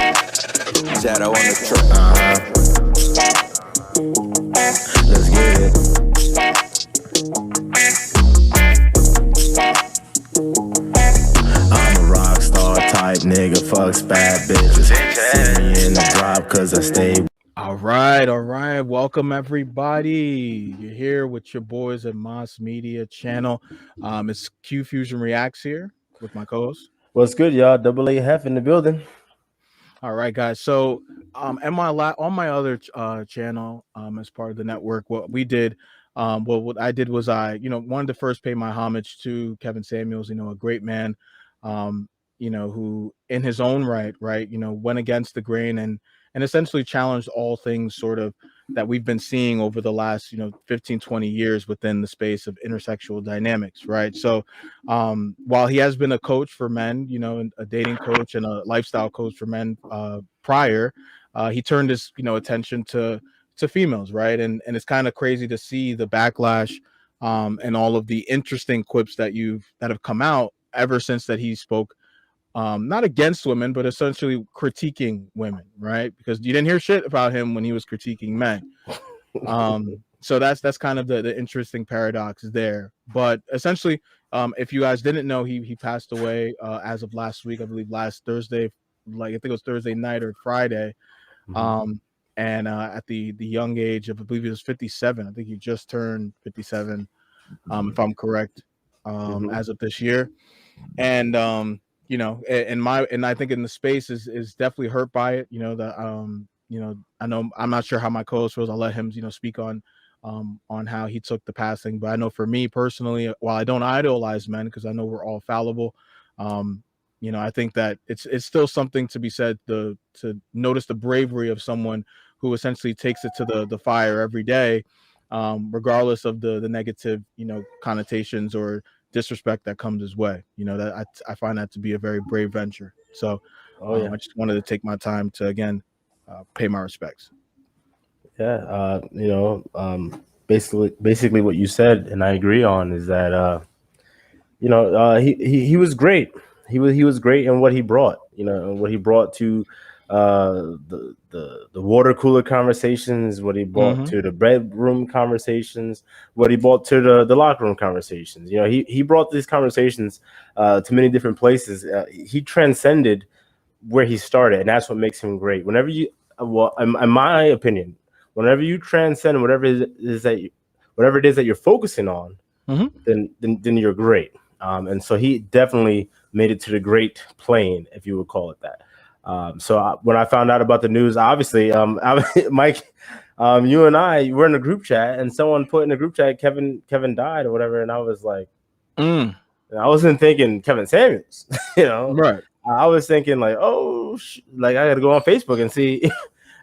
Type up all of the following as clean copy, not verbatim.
Shadow on the track. Let's get it. I'm a rock star type nigga, fucks bad bitches. See me in the drop cause I stay. All right. Welcome everybody. You're here with your boys at M.A.S Media Channel. It's Q Fusion Reacts here with my co-host. What's good, y'all? Dubble A, Heff in the building. All right, guys. So, on my other channel, as part of the network, what we did, what I did was I wanted to first pay my homage to Kevin Samuels. A great man, who in his own right, went against the grain and essentially challenged all things sort of that we've been seeing over the last 15 20 years within the space of intersexual dynamics, right? So while he has been a coach for men, a dating coach and a lifestyle coach for men prior, he turned his attention to females, right? And it's kind of crazy to see the backlash and all of the interesting quips that have come out ever since that he spoke not against women, but essentially critiquing women, right? Because you didn't hear shit about him when he was critiquing men. So that's kind of the interesting paradox there. But essentially, if you guys didn't know, he passed away as of last week, I believe last Thursday, I think it was Thursday night or Friday. And at the young age of, I believe he was 57. I think he just turned 57, if I'm correct, as of this year. And and I think in the space is definitely hurt by it. I know I'm not sure how my co-host was. I'll let him, speak on how he took the passing. But I know for me personally, while I don't idolize men because I know we're all fallible, I think that it's still something to be said to notice the bravery of someone who essentially takes it to the fire every day, regardless of the negative, connotations or disrespect that comes his way. That I find that to be a very brave venture. So I just wanted to take my time to again pay my respects. Yeah, basically what you said, and I agree on, is that he was great. He was great in what he brought. What he brought to the water cooler conversations, what he brought to the bedroom conversations, what he brought to the locker room conversations. He brought these conversations to many different places. He transcended where he started, and that's what makes him great. Whenever you, in my opinion, whenever you transcend whatever it is that you're focusing on, then you're great. And so he definitely made it to the great plane, if you would call it that. When I found out about the news, obviously, Mike, you and I were in a group chat, and someone put in the group chat, Kevin died or whatever, and I was like, I wasn't thinking Kevin Samuels, right? I was thinking like, like I got to go on Facebook and see,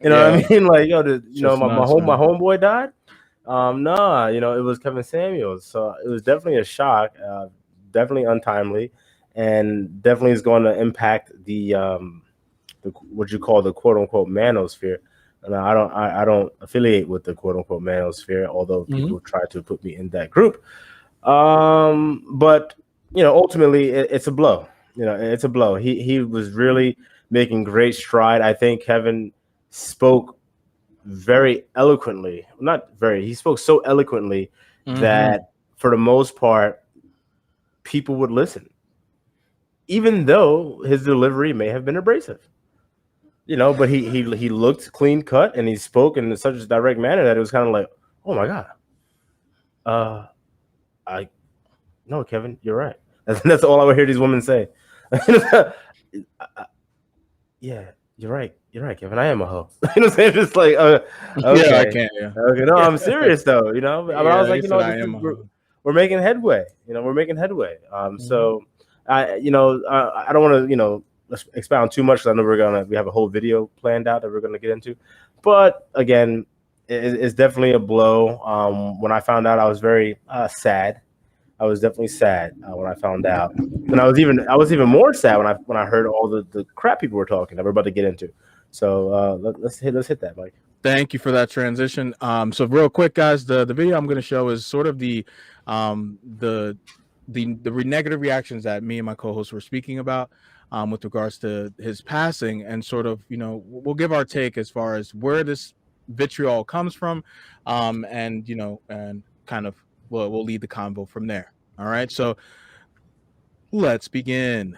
what I mean, like, my homeboy died. No, it was Kevin Samuels, so it was definitely a shock, definitely untimely, and definitely is going to impact the what you call the quote unquote manosphere. And I don't affiliate with the quote unquote manosphere, although people try to put me in that group. But ultimately it's a blow. It's a blow. He was really making great stride. I think Kevin spoke very eloquently. He spoke so eloquently that for the most part people would listen, even though his delivery may have been abrasive. But he looked clean cut, and he spoke in such a direct manner that it was kind of like, oh my God. No, Kevin, you're right. That's all I would hear these women say. Yeah, you're right. You're right, Kevin. I am a hoe. You know what I'm saying? Just like, okay. Yeah, I can't. Yeah. Okay, no, I'm serious though. But I was like, we're making headway. We're making headway. So I don't want to, let's expound too much, because I know we have a whole video planned out that we're gonna get into. But again, it's definitely a blow. When I found out, I was very sad. I was definitely sad when I found out, and I was even more sad when I heard all the crap people were talking that we're about to get into. So let's hit that, Mike. Thank you for that transition. So real quick, guys, the video I'm going to show is sort of the negative reactions that me and my co-hosts were speaking about. with regards to his passing, and sort of, we'll give our take as far as where this vitriol comes from, and and kind of we'll lead the convo from there. All right, so let's begin.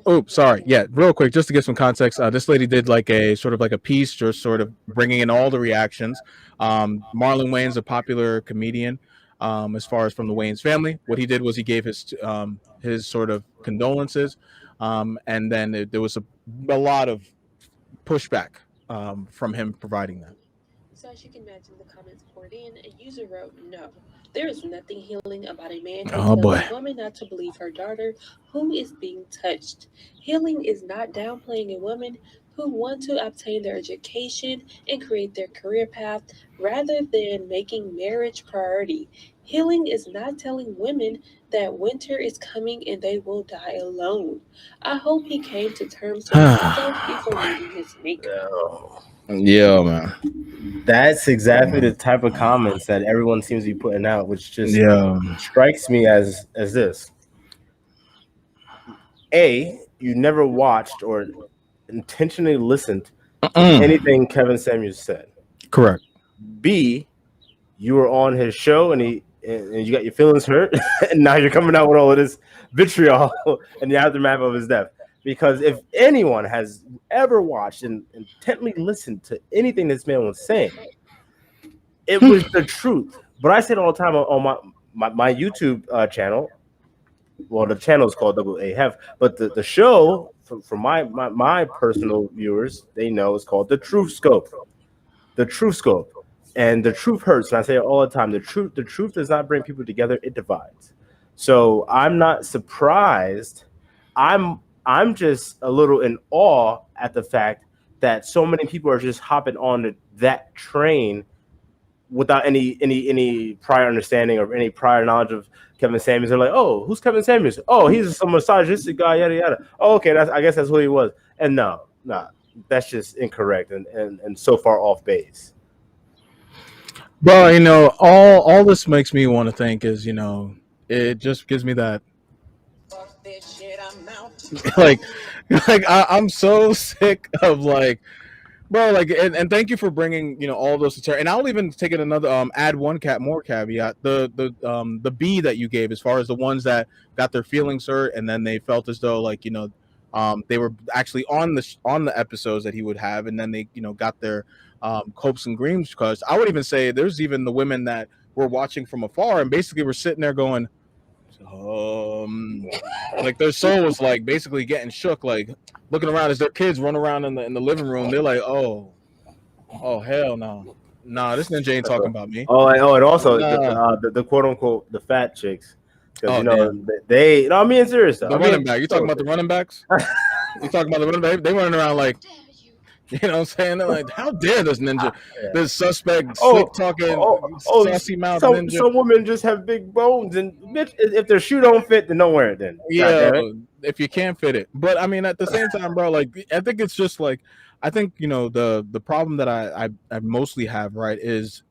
Oh, sorry. Yeah, real quick, just to give some context, this lady did like a sort of like a piece, just sort of bringing in all the reactions. Marlon Wayne's a popular comedian, as far as from the Wayne's family. What he did was he gave his sort of condolences, and then there was a lot of pushback from him providing that. So as you can imagine, the comments poured in. A user wrote, "No, there is nothing healing about a man who tells a woman not to believe her daughter who is being touched. Healing is not downplaying a woman who want to obtain their education and create their career path rather than making marriage priority. Healing is not telling women that winter is coming and they will die alone. I hope he came to terms with himself before meeting his maker." Yeah, man. That's exactly the type of comments that everyone seems to be putting out, which just strikes me as this. A, you never watched or intentionally listened to anything Kevin Samuels said. Correct. B, you were on his show and you got your feelings hurt, and now you're coming out with all of this vitriol in the aftermath of his death. Because if anyone has ever watched and intently listened to anything this man was saying, it was the truth. But I say it all the time on my YouTube channel. Well, the channel is called Dubble A, Heff, but the show, for my personal viewers, they know it's called The Truth Scope. The Truth Scope. And the truth hurts. And I say it all the time. The truth does not bring people together. It divides. So I'm not surprised. I'm just a little in awe at the fact that so many people are just hopping on that train without any prior understanding or any prior knowledge of Kevin Samuels. They're like, oh, who's Kevin Samuels? Oh, he's some misogynistic guy, yada yada. Oh, okay, I guess that's who he was. And no, that's just incorrect and so far off base. Well, all this makes me want to think is, it just gives me that like I'm so sick of like, bro, like, and thank you for bringing all those to, and I'll even take it another add one more caveat, the B that you gave, as far as the ones that got their feelings hurt and then they felt as though like they were actually on the episodes that he would have, and then they got their hopes and dreams, because I would even say there's even the women that were watching from afar and basically were sitting there going, like their soul was like basically getting shook, like looking around as their kids run around in the living room. They're like, oh hell no, nah, this ninja ain't talking about me. And also the quote unquote the fat chicks, because they no, I'm being serious though. The running back, you talking about the running backs? You talking about the running back? They running around like, you know what I'm saying? They're like, how dare this ninja, this suspect, slick talking, saucy mouth ninja. Some women just have big bones, and bitch, if their shoe don't fit, then don't wear it then. Yeah, if you can't fit it. But I mean, at the same time, bro, like I think it's just like, I think the problem that I mostly have, right, is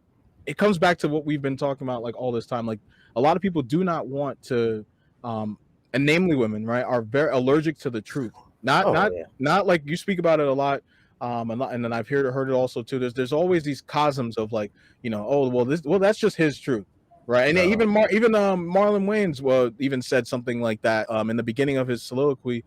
it comes back to what we've been talking about like all this time. Like a lot of people do not want to, and namely women, right, are very allergic to the truth. Not like you speak about it a lot. And then I've heard it also too. There's always these cosms of like, that's just his truth, right? And even Marlon Wayans even said something like that in the beginning of his soliloquy,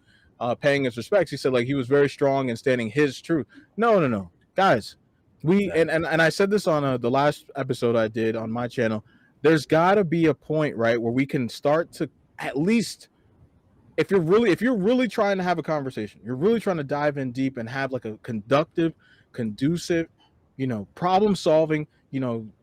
paying his respects. He said like he was very strong in standing his truth. No, guys, and I said this on the last episode I did on my channel. There's got to be a point, right, where we can start to at least, if you're really trying to have a conversation, you're really trying to dive in deep and have like a conductive, conducive, problem solving,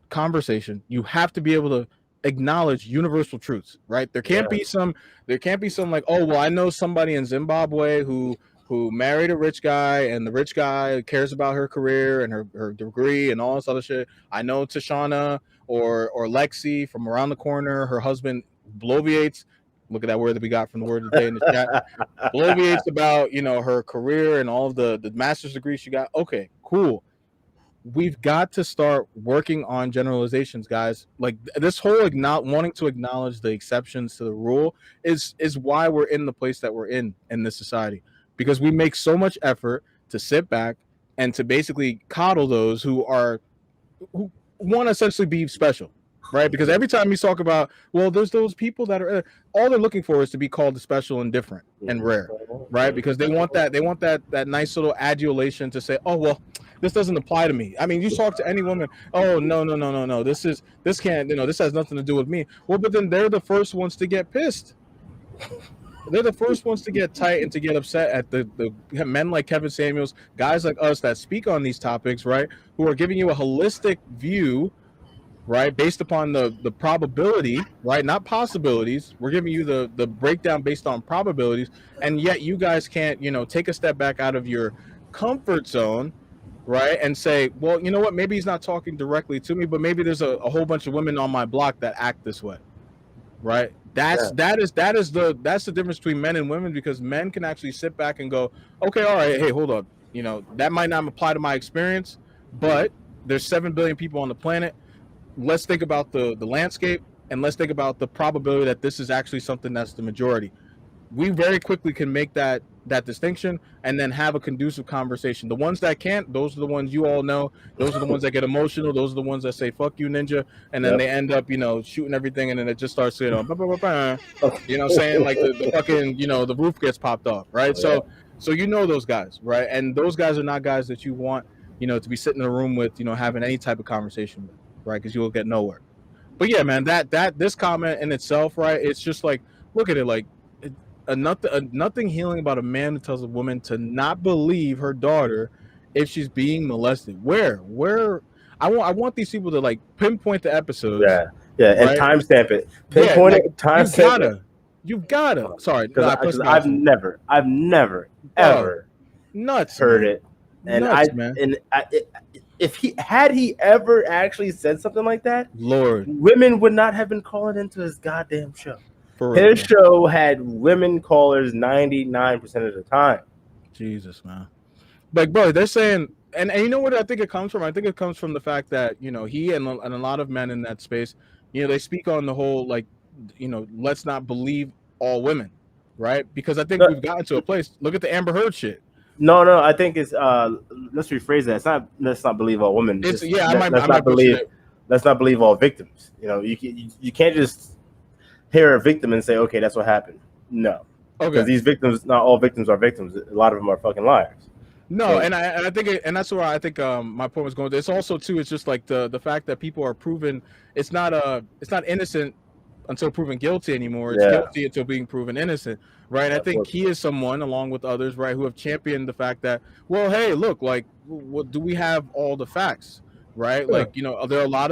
conversation, you have to be able to acknowledge universal truths, right? There can't be some like, oh, well, I know somebody in Zimbabwe who married a rich guy, and the rich guy cares about her career and her degree and all this other shit. I know Tashana or Lexi from around the corner, her husband bloviates. Look at that word that we got from the word of the day in the chat. Bloviates about, her career and all of the master's degree she got. Okay, cool. we've got to start working on generalizations, guys. Like this whole wanting to acknowledge the exceptions to the rule is why we're in the place that we're in this society, because we make so much effort to sit back and to basically coddle those who want to essentially be special, right? Because every time you talk about, well, there's those people that are all they're looking for is to be called special and different and rare, right? Because they want that nice little adulation to say, oh, well, this doesn't apply to me. I mean, you talk to any woman, oh, no, this can't, this has nothing to do with me. Well, but then they're the first ones to get pissed. They're the first ones to get tight and to get upset at the men like Kevin Samuels, guys like us that speak on these topics, right? Who are giving you a holistic view, right, based upon the probability, right, not possibilities. We're giving you the breakdown based on probabilities, and yet you guys can't, take a step back out of your comfort zone, right, and say, well, you know what, maybe he's not talking directly to me, but maybe there's a whole bunch of women on my block that act this way, right? That's the difference between men and women, because men can actually sit back and go, okay, all right, hey, hold up, that might not apply to my experience, but there's 7 billion people on the planet. Let's think about the landscape, and let's think about the probability that this is actually something that's the majority. We very quickly can make that distinction and then have a conducive conversation. The ones that can't, those are the ones you all know. Those are the ones that get emotional. Those are the ones that say, fuck you, ninja. And then they end up, shooting everything. And then it just starts, saying like the fucking, the roof gets popped off. Right. So those guys. Right. And those guys are not guys that you want, to be sitting in a room with, having any type of conversation with. Right. Because you will get nowhere. But yeah, man, this comment in itself, right. It's just like, look at it like, nothing healing about a man who tells a woman to not believe her daughter if she's being molested. Where I want these people to like pinpoint the episodes. Yeah, right? And timestamp it. Pinpoint it. Timestamp it. You've gotta. Sorry, because I've never ever nuts heard it. And if he ever actually said something like that, Lord, women would not have been calling into his goddamn show. His show had women callers 99% of the time. Jesus, man. Like, bro, they're saying, and you know what I think it comes from? I think it comes from the fact that, he and a lot of men in that space, they speak on the whole, like, let's not believe all women, right? Because I think we've gotten to a place. Look at the Amber Heard shit. No, I think it's, let's rephrase that. It's not, let's not believe all women. Let's not believe all victims. You can't just hear a victim and say, okay, that's what happened. No. Okay. Because these victims, not all victims are victims. A lot of them are fucking liars. No, so, and I think, and that's where I think my point was going. It's also too. It's just like the fact that people are proven. It's not innocent until proven guilty anymore. It's guilty until being proven innocent, right? I think he is someone, along with others, right, who have championed the fact that, well, hey, look, like, do we have all the facts, right? Sure. Like, there are a lot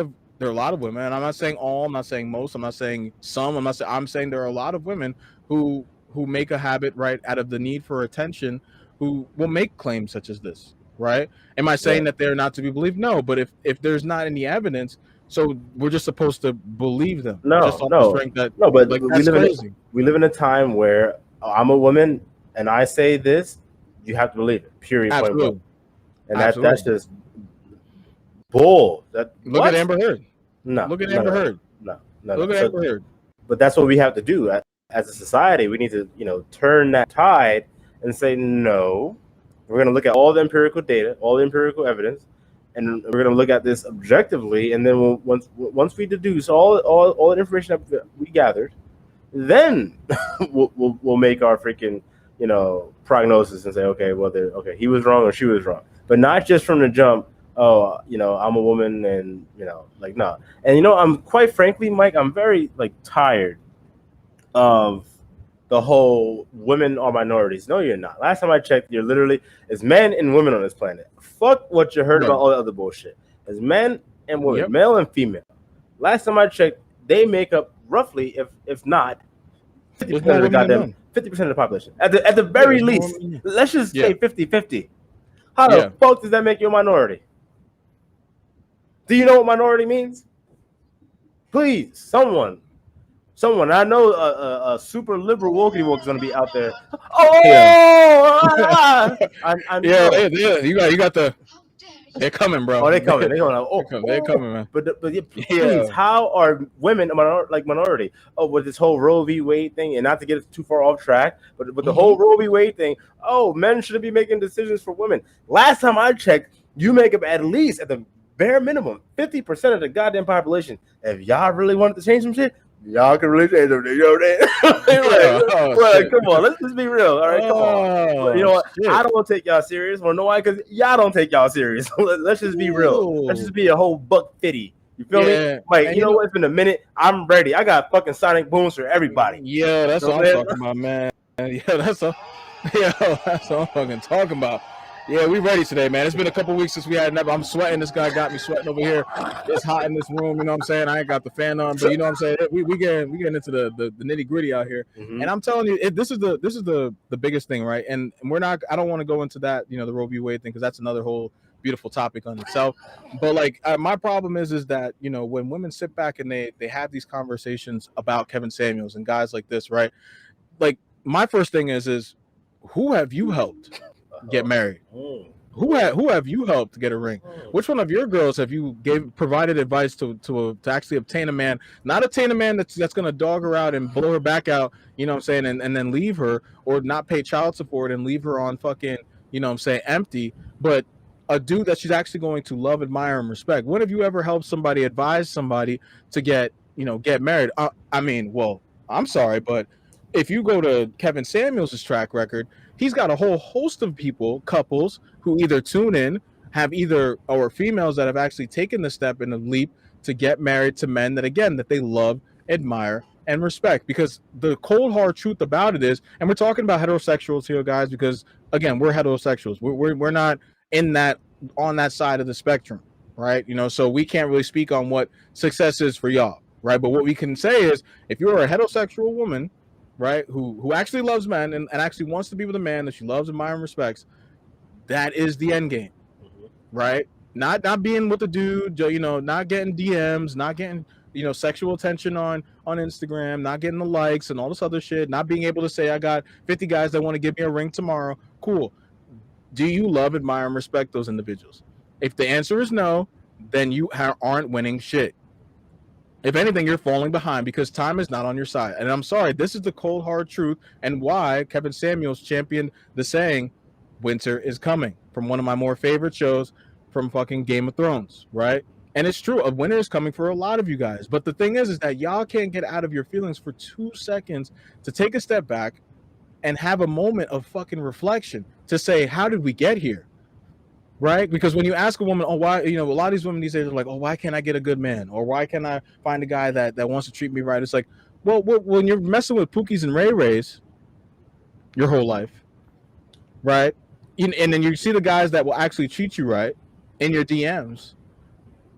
of women, and I'm not saying all, I'm not saying most, I'm not saying some, I'm saying there are a lot of women who make a habit, right, out of the need for attention, who will make claims such as this, right? Am I saying that they're not to be believed? No, but if there's not any evidence, so we're just supposed to believe them? But like, we live in a time where I'm a woman and I say this, you have to believe it. Period. Absolutely. And that's just bull. Look at Amber Heard. No. Look at Amber Heard. No. Look at Amber Heard. But that's what we have to do as a society. We need to, turn that tide and say, no, we're going to look at all the empirical data, all the empirical evidence, and we're going to look at this objectively. And then once we deduce all the information that we gathered, then we'll make our freaking, prognosis and say, okay, well, he was wrong or she was wrong, but not just from the jump. Oh, I'm a woman, and like, no. And I'm quite frankly, Mike, I'm very tired of the whole women are minorities. No, you're not. Last time I checked, you're literally, it's men and women on this planet. Fuck what you heard about all the other bullshit. It's men and women, male and female. Last time I checked, they make up roughly, if not 50% of the goddamn 50% of the population. At the very least, let's just say 50-50. How the fuck does that make you a minority? Do you know what minority means? Please, someone. I know a super liberal woke is going to be out there. Oh, you got the. They're coming, bro. Oh, they're coming. They're going. They're coming, man. But please, how are women minority? Oh, with this whole Roe v. Wade thing, and not to get too far off track, but with the whole Roe v. Wade thing, oh, men shouldn't be making decisions for women. Last time I checked, you make up at least at the bare minimum 50% of the goddamn population. If y'all really wanted to change some shit, y'all can really change something. You know what I'm saying? Come on, let's just be real. All right, come on. You know what? Shit. I don't want to take y'all serious. Well, know why? Because y'all don't take y'all serious. Let's just be real. Let's just be a whole $150. You feel me? Like, you know what? It's been a minute. I'm ready. I got fucking sonic booms for everybody. Yeah, that's what I'm talking about, man. Yeah, that's what I'm fucking talking about. Yeah, we ready today, man. It's been a couple weeks since we had another. I'm sweating. This guy got me sweating over here. It's hot in this room. You know what I'm saying? I ain't got the fan on, but you know what I'm saying? We getting into the nitty gritty out here. And I'm telling you, this is the biggest thing, right? And we're not. I don't want to go into that, you know, the Roe v. Wade thing, because that's another whole beautiful topic on itself. But like, my problem is that, you know, when women sit back and they have these conversations about Kevin Samuels and guys like this, right? Like, my first thing is who have you helped get married? Who have you helped get a ring? Which one of your girls have you provided advice to actually obtain a man? Not obtain a man that's gonna dog her out and blow her back out, you know what I'm saying, and then leave her, or not pay child support and leave her on fucking, you know what I'm saying, empty, but a dude that she's actually going to love, admire, and respect. When have you ever helped somebody, advise somebody to get married? I mean, well, I'm sorry, but if you go to Kevin Samuels' track record, he's got a whole host of couples who either tune in, or females that have actually taken the step and the leap to get married to men that they love, admire, and respect. Because the cold hard truth about it is, and we're talking about heterosexuals here, guys, because again, we're heterosexuals. We're not on that side of the spectrum, right? You know, so we can't really speak on what success is for y'all, right? But what we can say is, if you're a heterosexual woman, right, who actually loves men and actually wants to be with a man that she loves, admires, and respects, that is the end game, right? Not being with a dude, you know, not getting DMs, not getting, you know, sexual attention on Instagram, not getting the likes and all this other shit, not being able to say, I got 50 guys that want to give me a ring tomorrow. Cool. Do you love, admire, and respect those individuals? If the answer is no, then you aren't winning shit. If anything, you're falling behind, because time is not on your side. And I'm sorry, this is the cold, hard truth, and why Kevin Samuels championed the saying, winter is coming, from one of my more favorite shows from fucking Game of Thrones, right? And it's true, a winter is coming for a lot of you guys. But the thing is that y'all can't get out of your feelings for 2 seconds to take a step back and have a moment of fucking reflection to say, how did we get here? Right? Because when you ask a woman, oh, why, you know, a lot of these women these days are like, oh, why can't I get a good man? Or why can't I find a guy that wants to treat me right? It's like, well, when you're messing with Pookies and Ray Rays your whole life, right? And then you see the guys that will actually treat you right in your DMs,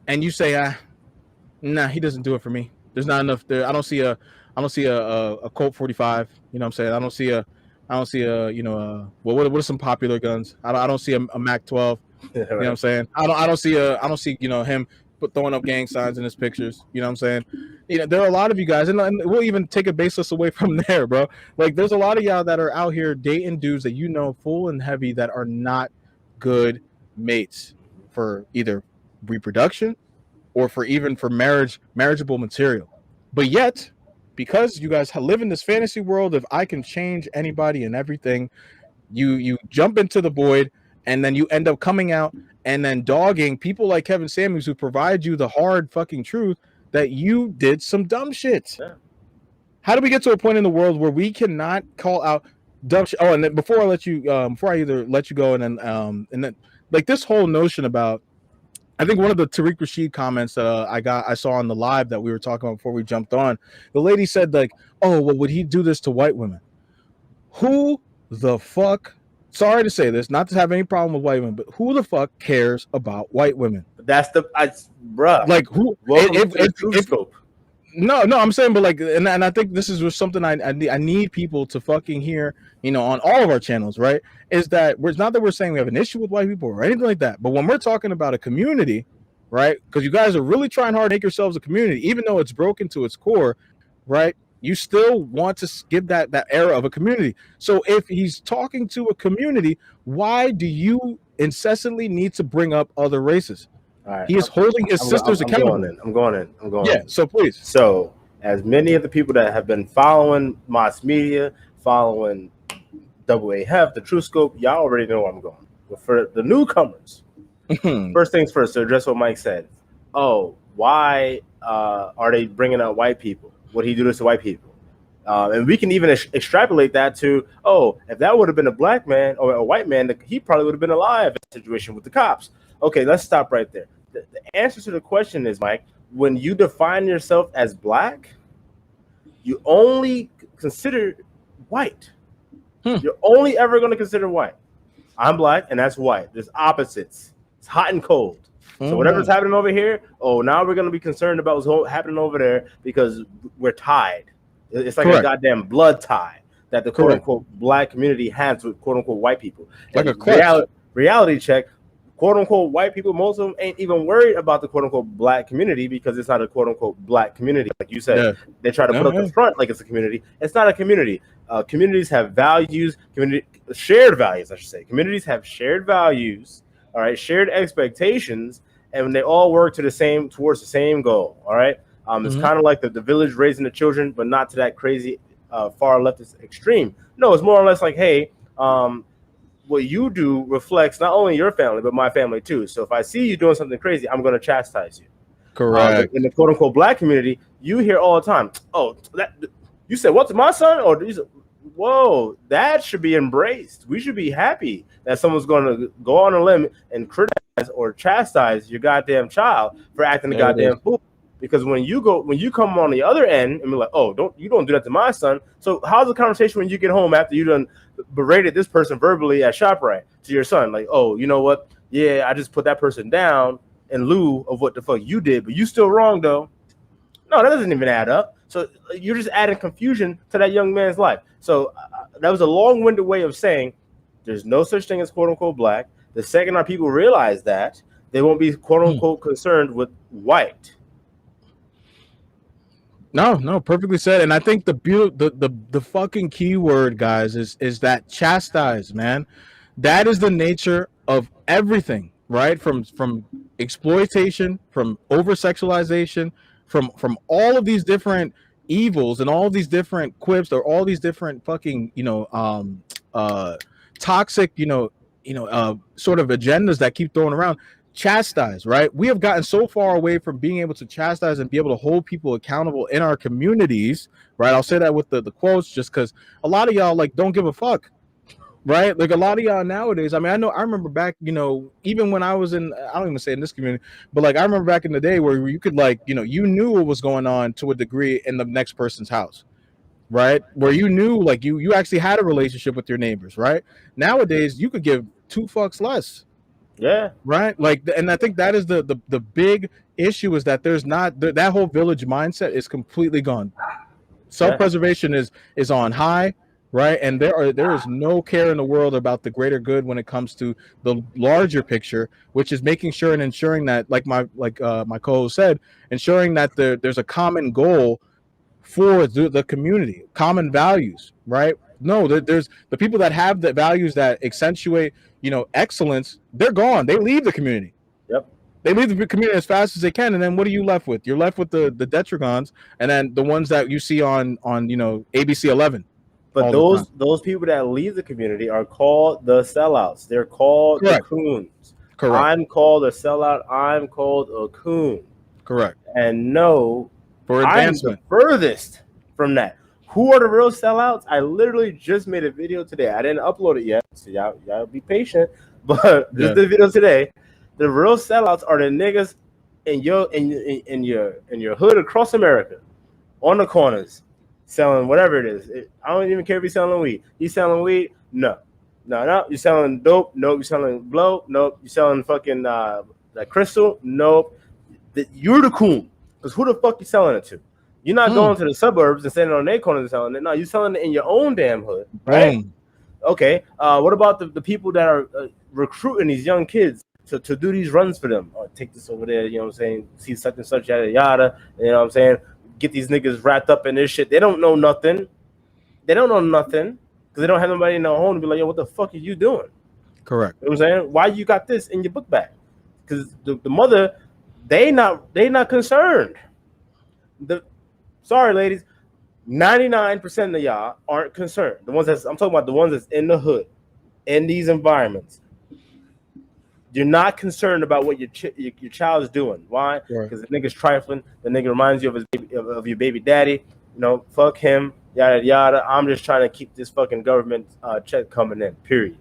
and you say, nah, he doesn't do it for me. There's not enough there. I don't see a Colt 45. You know what I'm saying? I don't see a you know, what are some popular guns? I don't see a Mac 12. You know what I'm saying? I don't see you know, him throwing up gang signs in his pictures. You know what I'm saying? You know, there are a lot of you guys, and we'll even take a basis away from there, bro. Like, there's a lot of y'all that are out here dating dudes that you know full and heavy that are not good mates for either reproduction or for marriageable material. But yet, because you guys live in this fantasy world of I can change anybody and everything, you jump into the void, and then you end up coming out and then dogging people like Kevin Samuels, who provide you the hard fucking truth that you did some dumb shit. Yeah. How do we get to a point in the world where we cannot call out dumb shit? Oh, and then before I either let you go and then like this whole notion about, I think one of the Tariq Rashid comments that I saw on the live that we were talking about before we jumped on, the lady said, like, oh, well, would he do this to white women? Who the fuck, sorry to say this, not to have any problem with white women, but who the fuck cares about white women? That's bruh. Like, who? No, I'm saying, but like, and I think this is something I need people to fucking hear, you know, on all of our channels, right? Is that it's not that we're saying we have an issue with white people or anything like that, but when we're talking about a community, right? Because you guys are really trying hard to make yourselves a community, even though it's broken to its core, right? You still want to give that era of a community. So if he's talking to a community, why do you incessantly needs to bring up other races. All right, He is holding his sisters accountable. I'm going in. Yeah, so please. So, as many of the people that have been following mass media, following Double A Heff, the True Scope, y'all already know where I'm going. But for the newcomers, first things first, to address what Mike said. Oh, why are they bringing out white people? What he do this to white people? And we can even extrapolate that to, oh, if that would have been a black man or a white man, he probably would have been alive in that situation with the cops. Okay, let's stop right there. The answer to the question is, Mike, when you define yourself as black, you only consider white. You're only ever going to consider white. I'm black, and that's white. There's opposites. It's hot and cold. So whatever's happening over here, oh, now we're going to be concerned about what's happening over there because we're tied. It's like a goddamn blood tie that the quote-unquote black community has with quote-unquote white people. Like a reality check, quote-unquote white people, most of them ain't even worried about the quote-unquote black community because it's not a quote-unquote black community. Like you said, they try to put up the front like it's a community. It's not a community. Communities have values, shared values, I should say. Communities have shared values, all right, shared expectations, and they all work towards the same goal, all right? It's kind of like the village raising the children, but not to that crazy far leftist extreme. No, it's more or less like, hey, what you do reflects not only your family, but my family too. So if I see you doing something crazy, I'm going to chastise you. Correct. In the quote unquote black community, you hear all the time, oh, you said, what's my son? Or whoa, that should be embraced. We should be happy that someone's going to go on a limb and criticize or chastise your goddamn child for acting a goddamn fool. Because when you come on the other end and be like, oh, don't do that to my son. So how's the conversation when you get home after you done berated this person verbally at ShopRite to your son? Like, oh, you know what? Yeah, I just put that person down in lieu of what the fuck you did, but you still wrong though. No, that doesn't even add up. So you're just adding confusion to that young man's life. So that was a long-winded way of saying there's no such thing as quote-unquote black. The second our people realize that, they won't be quote-unquote concerned with white. No, perfectly said. And I think the fucking key word, guys, is that chastise, man. That is the nature of everything, right? From exploitation, from over-sexualization, from all of these different evils and all these different quips or all these different fucking, toxic, sort of agendas that keep throwing around. Chastise, right? We have gotten so far away from being able to chastise and be able to hold people accountable in our communities, right? I'll say that with the quotes just because a lot of y'all like don't give a fuck, right? Like a lot of y'all nowadays, I mean, I remember back, even when I was I don't even say in this community, but like I remember back in the day where you could like, you knew what was going on to a degree in the next person's house, right? Where you knew like you actually had a relationship with your neighbors, right? Nowadays, you could give two fucks less. Yeah. Right. Like, and I think that is the big issue is that there's not that whole village mindset is completely gone. Self-preservation is on high, right? And there is no care in the world about the greater good when it comes to the larger picture, which is making sure and ensuring that, like my co-host said, ensuring that there's a common goal for the community, common values, right? No, there's the people that have the values that accentuate, excellence. They're gone. They leave the community. Yep. They leave the community as fast as they can, and then what are you left with? You're left with the detragons, and then the ones that you see on ABC 11. But those people that leave the community are called the sellouts. They're called the coons. Correct. I'm called a sellout. I'm called a coon. Correct. And no, for advancement. I'm the furthest from that. Who are the real sellouts? I literally just made a video today. I didn't upload it yet, so y'all be patient. But this is the video today. The real sellouts are the niggas in your hood across America, on the corners, selling whatever it is. I don't even care if he's selling weed. He's selling weed? No. You're selling dope? Nope. You're selling blow? Nope. You're selling fucking like crystal? Nope. You're the coon. Because who the fuck you selling it to? You're not going to the suburbs and standing on their corners and selling it. No, you're selling it in your own damn hood, right? Okay. What about the people that are recruiting these young kids to do these runs for them? Oh, take this over there, you know what I'm saying? See such and such, yada, yada. You know what I'm saying? Get these niggas wrapped up in this shit. They don't know nothing. Because they don't have nobody in their home to be like, yo, what the fuck are you doing? Correct. You know what I'm saying? Why you got this in your book bag? Because the mother, they not concerned. Sorry, ladies, 99% of y'all aren't concerned. The ones I'm talking about, the ones that's in the hood, in these environments. You're not concerned about what your child is doing. Why? Because the nigga's trifling. The nigga reminds you of his of your baby daddy. You know, fuck him. Yada yada. I'm just trying to keep this fucking government check coming in. Period.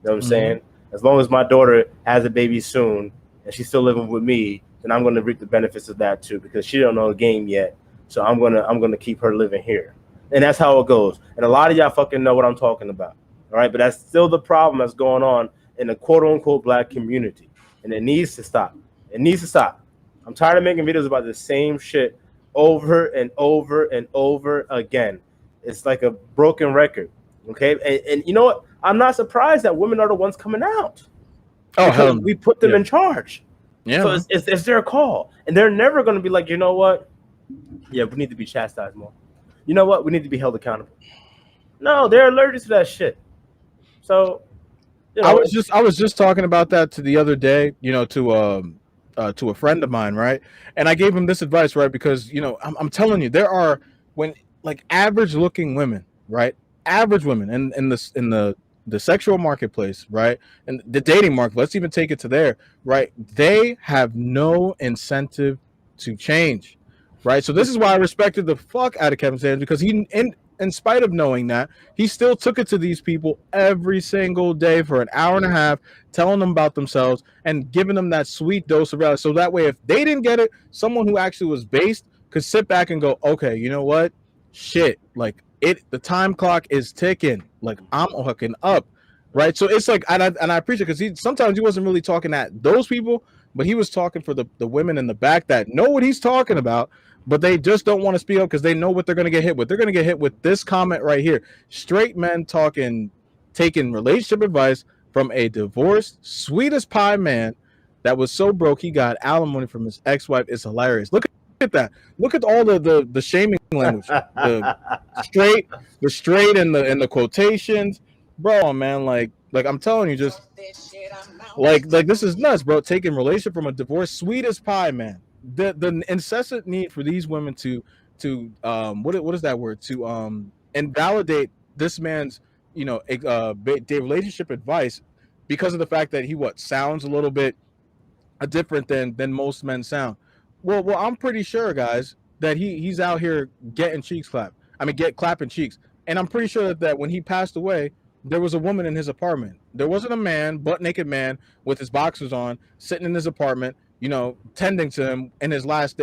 You know what I'm saying? As long as my daughter has a baby soon and she's still living with me, then I'm gonna reap the benefits of that too, because she don't know the game yet. So I'm gonna keep her living here. And that's how it goes. And a lot of y'all fucking know what I'm talking about. All right, but that's still the problem that's going on in the quote-unquote black community, and it needs to stop. It needs to stop. I'm tired of making videos about the same shit over and over and over again. It's like a broken record, okay? And you know what? I'm not surprised that women are the ones coming out. Oh, hell no. We put them in charge. Yeah. So it's their call, and they're never going to be like, you know what? Yeah, we need to be chastised more. You know what? We need to be held accountable. No, they're allergic to that shit. So. You know, I was just talking about that the other day, you know, to a friend of mine, right? And I gave him this advice, right? Because, you know, I'm telling you, there are like average looking women, right? Average women in the sexual marketplace, right? And the dating market, let's even take it to there, right? They have no incentive to change, right? So this is why I respected the fuck out of Kevin Samuels, because he in spite of knowing that, he still took it to these people every single day for an hour and a half, telling them about themselves and giving them that sweet dose of reality. So that way, if they didn't get it, someone who actually was based could sit back and go, okay, you know what? Shit, like the time clock is ticking. Like I'm hooking up, right? So it's like, and I appreciate it, because sometimes he wasn't really talking at those people, but he was talking for the women in the back that know what he's talking about, but they just don't want to speak up because they know what they're going to get hit with. They're going to get hit with this comment right here. Straight men taking relationship advice from a divorced, sweet as pie man that was so broke he got alimony from his ex-wife. Is hilarious. Look at that. Look at all the shaming language. The straight and the quotations. Bro, man, like I'm telling you, just like this is nuts, bro. Taking relationship from a divorced, sweet as pie man. The incessant need for these women to what is that word, to invalidate this man's, you know, relationship advice because of the fact that he sounds a little bit different than most men sound. Well, I'm pretty sure, guys, that he's out here getting cheeks clapped. I mean, clapping cheeks. And I'm pretty sure that when he passed away, there was a woman in his apartment. There wasn't a man, butt naked man with his boxers on, sitting in his apartment, you know, tending to him in his last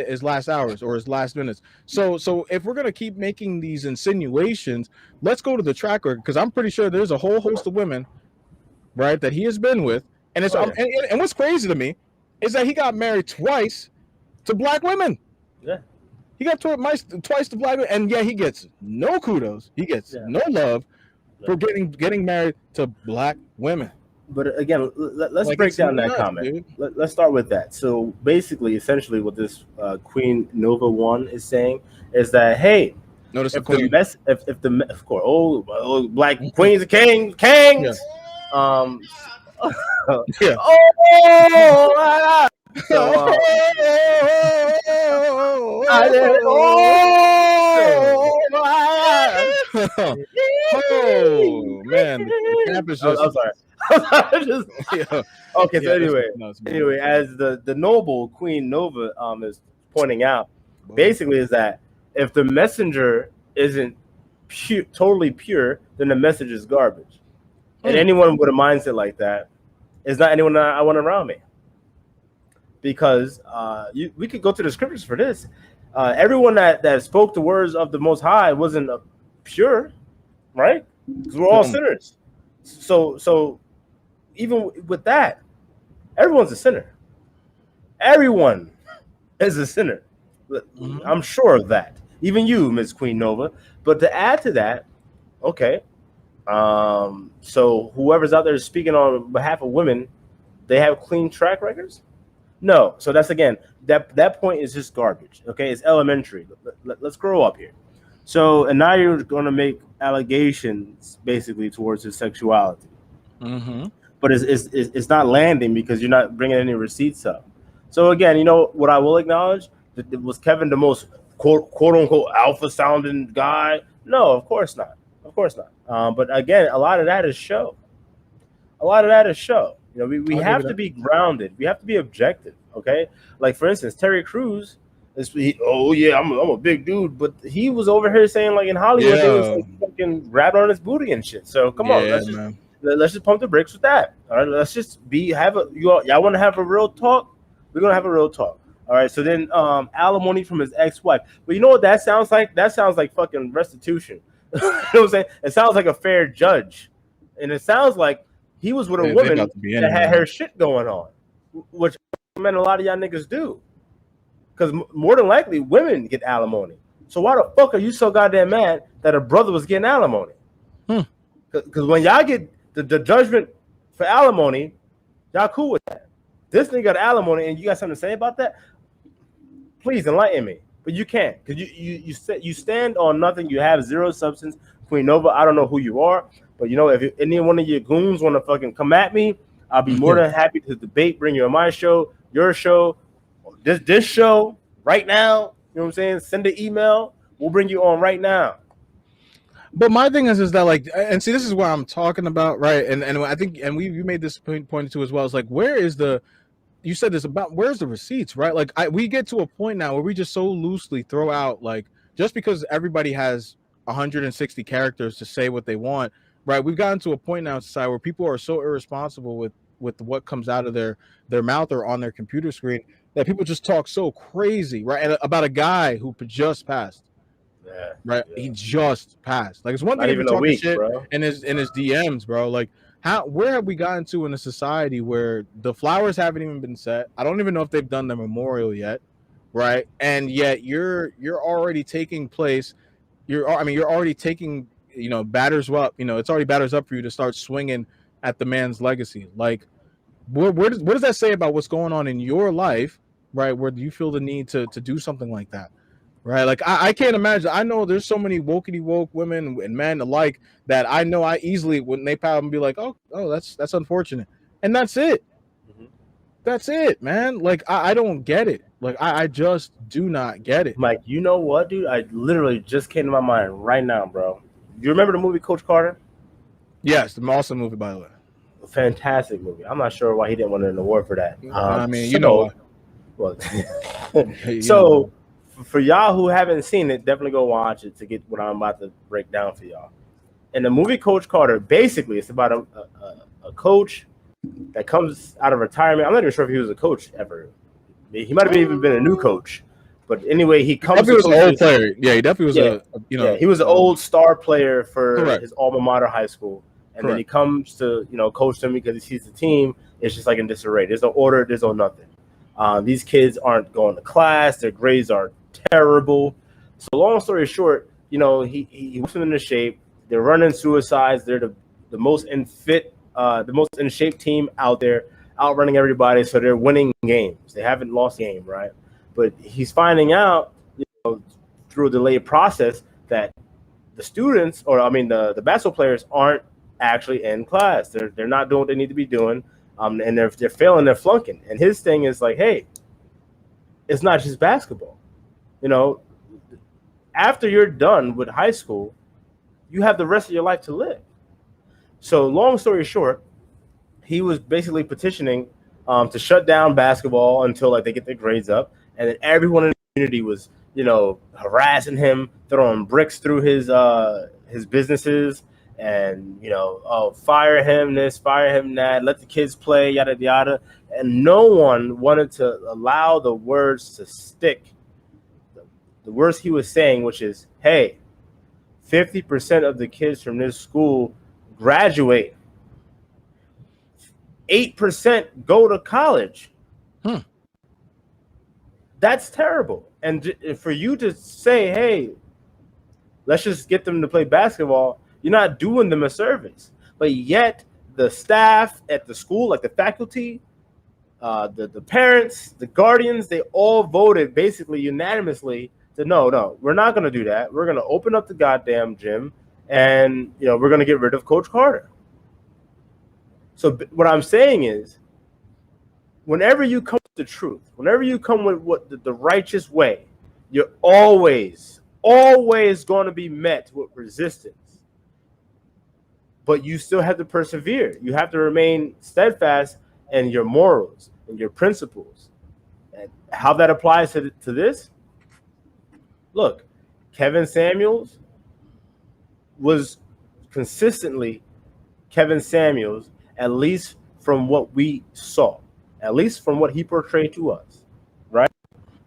hours or his last minutes. So if we're gonna keep making these insinuations, let's go to the track record, because I'm pretty sure there's a whole host of women, right, that he has been with, and it's and what's crazy to me is that he got married twice to black women. Yeah. He got twice to black women, and he gets no kudos. He gets no love for getting married to black women. But again, let's break down that comment. Let's start with that. So basically, essentially, what this Queen Nova 1 is saying is that, hey, notice if the of course, oh black queens and kings, yeah. Yeah. Oh man, the campus just. I'm sorry. Okay, so anyway, as the noble Queen Nova is pointing out, basically is that if the messenger isn't totally pure, then the message is garbage. And anyone with a mindset like that is not anyone that I want around me. Because we could go to the scriptures for this. Everyone that spoke the words of the Most High wasn't pure, right? Because we're all sinners. So even with that, everyone's a sinner. Everyone is a sinner. I'm sure of that. Even you, Miss Queen Nova. But to add to that, okay. So whoever's out there speaking on behalf of women, they have clean track records? No. So that's, again, that point is just garbage. Okay, it's elementary. Let's grow up here. So, and now you're going to make allegations basically towards his sexuality. but it's not landing because you're not bringing any receipts up. So again, you know what I will acknowledge, was Kevin the most quote unquote alpha sounding guy? No, of course not. But again, a lot of that is show. You know, we have to be grounded. We have to be objective. Okay, like for instance, Terry Crews. Oh yeah, I'm a big dude, but he was over here saying like in Hollywood they was like fucking grabbing on his booty and shit. So come on, let's just pump the brakes with that. All right, let's just y'all want to have a real talk? We're gonna have a real talk. All right. So then alimony from his ex-wife. But you know what that sounds like? That sounds like fucking restitution. You know what I'm saying? It sounds like a fair judge, and it sounds like he was with a woman that had her shit going on, which men a lot of y'all niggas do. Because more than likely, women get alimony. So why the fuck are you so goddamn mad that a brother was getting alimony? Because when y'all get the judgment for alimony, y'all cool with that. This nigga got alimony, and you got something to say about that? Please enlighten me. But you can't, because you stand on nothing. You have zero substance. Queen Nova, I don't know who you are, but you know, if any one of your goons want to fucking come at me, I'll be more than happy to debate, bring you on my show, your show, this show right now. You know what I'm saying? Send an email. We'll bring you on right now. But my thing is that like, and see, this is what I'm talking about, right? And I think, and you made this point too as well. It's like, where is the, you said this about, where's the receipts, right? Like we get to a point now where we just so loosely throw out, like, just because everybody has 160 characters to say what they want, right? We've gotten to a point now in society where people are so irresponsible with what comes out of their mouth or on their computer screen that people just talk so crazy, right? And about a guy who just passed. Yeah, right. Yeah. He just passed. Like, it's one thing not even a week, shit bro. in his DMs, bro. Like, where have we gotten to in a society where the flowers haven't even been set? I don't even know if they've done the memorial yet, right? And yet you're already taking place. You're already taking, batters up. It's already batters up for you to start swinging at the man's legacy. Like, what does that say about what's going on in your life, right? Where do you feel the need to do something like that? Right, like I can't imagine. I know there's so many wokey woke women and men alike that I know I easily, when they pop and be like, oh, that's unfortunate, and that's it. That's it, man. Like I don't get it. Like I just do not get it. Mike, you know what, dude? I literally just came to my mind right now, bro. You remember the movie Coach Carter? Yes, the awesome movie, by the way. A fantastic movie. I'm not sure why he didn't win an award for that. I mean, you know what? So. For y'all who haven't seen it, definitely go watch it to get what I'm about to break down for y'all. In the movie Coach Carter, basically, it's about a coach that comes out of retirement. I'm not even sure if he was a coach ever. He might have even been a new coach. But anyway, he comes. He was an old player. Yeah, he definitely was he was an old star player for his alma mater high school. And then he comes to, coach them because he sees the team. It's just like in disarray. There's no order. There's no nothing. These kids aren't going to class. Their grades are terrible. So long story short, he puts them into shape. They're running suicides. They're the most in shape team out there, outrunning everybody. So they're winning games. They haven't lost a game, right? But he's finding out, through a delayed process, that the students, the basketball players, aren't actually in class. They're not doing what they need to be doing, and they're failing. They're flunking. And his thing is like, hey, it's not just basketball. After you're done with high school, you have the rest of your life to live. So long story short, he was basically petitioning to shut down basketball until they get their grades up. And then everyone in the community was, harassing him, throwing bricks through his businesses and, fire him this, fire him that, let the kids play, yada, yada. And no one wanted to allow the words to stick. The words he was saying, which is, hey, 50% of the kids from this school graduate. 8% go to college. That's terrible. And for you to say, hey, let's just get them to play basketball, you're not doing them a service. But yet the staff at the school, like the faculty, the parents, the guardians, they all voted basically unanimously to no, we're not going to do that. We're going to open up the goddamn gym, and we're going to get rid of Coach Carter. So what I'm saying is, whenever you come with the truth, whenever you come with what the righteous way, you're always going to be met with resistance. But you still have to persevere. You have to remain steadfast in your morals and your principles. And how that applies to this? Look, Kevin Samuels was consistently Kevin Samuels, at least from what we saw, at least from what he portrayed to us, right?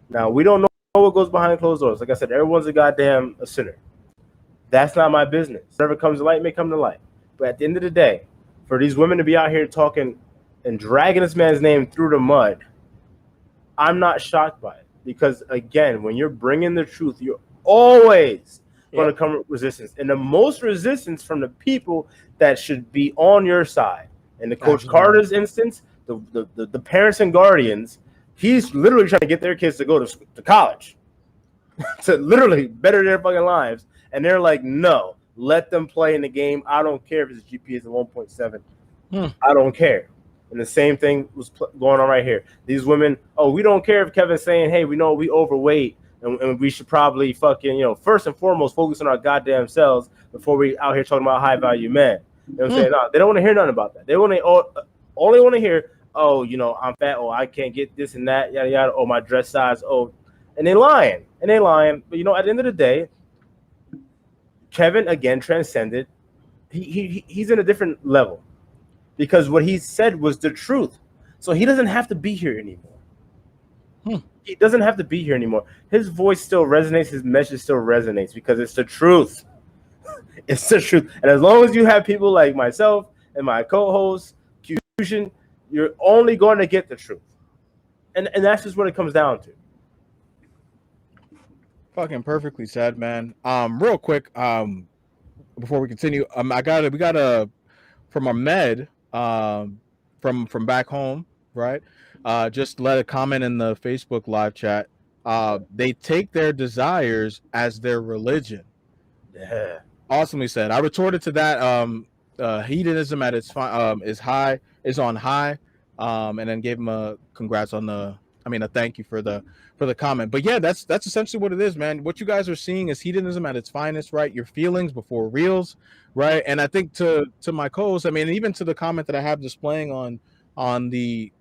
Now, we don't know what goes behind closed doors. Like I said, everyone's a sinner. That's not my business. Whatever comes to light may come to light. But at the end of the day, for these women to be out here talking and dragging this man's name through the mud, I'm not shocked by it. Because, again, when you're bringing the truth, you're always going to come with resistance. And the most resistance from the people that should be on your side. In the Coach Carter's instance, the parents and guardians, he's literally trying to get their kids to go to college. To literally better their fucking lives. And they're like, no, let them play in the game. I don't care if his GPA is a 1.7. I don't care. And the same thing was going on right here. These women, we don't care if Kevin's saying, hey, we know we overweight and we should probably fucking, first and foremost, focus on our goddamn selves before we out here talking about high value men. You know what I'm saying? No, they don't want to hear nothing about that. They only want to hear, I'm fat. Oh, I can't get this and that. Yada, yada. Oh, my dress size. Oh, and they lying. But, at the end of the day, Kevin, again, transcended. He's in a different level because what he said was the truth. So he doesn't have to be here anymore. He doesn't have to be here anymore. His voice still resonates. His message still resonates because it's the truth. It's the truth. And as long as you have people like myself and my co-host, Fusion, you're only going to get the truth. And that's just what it comes down to. Fucking perfectly said, man. Real quick, before we continue, we got a from our med, from back home, right? Just let a comment in the Facebook live chat. They take their desires as their religion. Yeah. Awesomely said. I retorted to that. Hedonism at its is on high, and then gave him a congrats on a thank you for the comment. But yeah, that's essentially what it is, man. What you guys are seeing is hedonism at its finest, right? Your feelings before reals, right? And I think to my co-host, even to the comment that I have displaying on the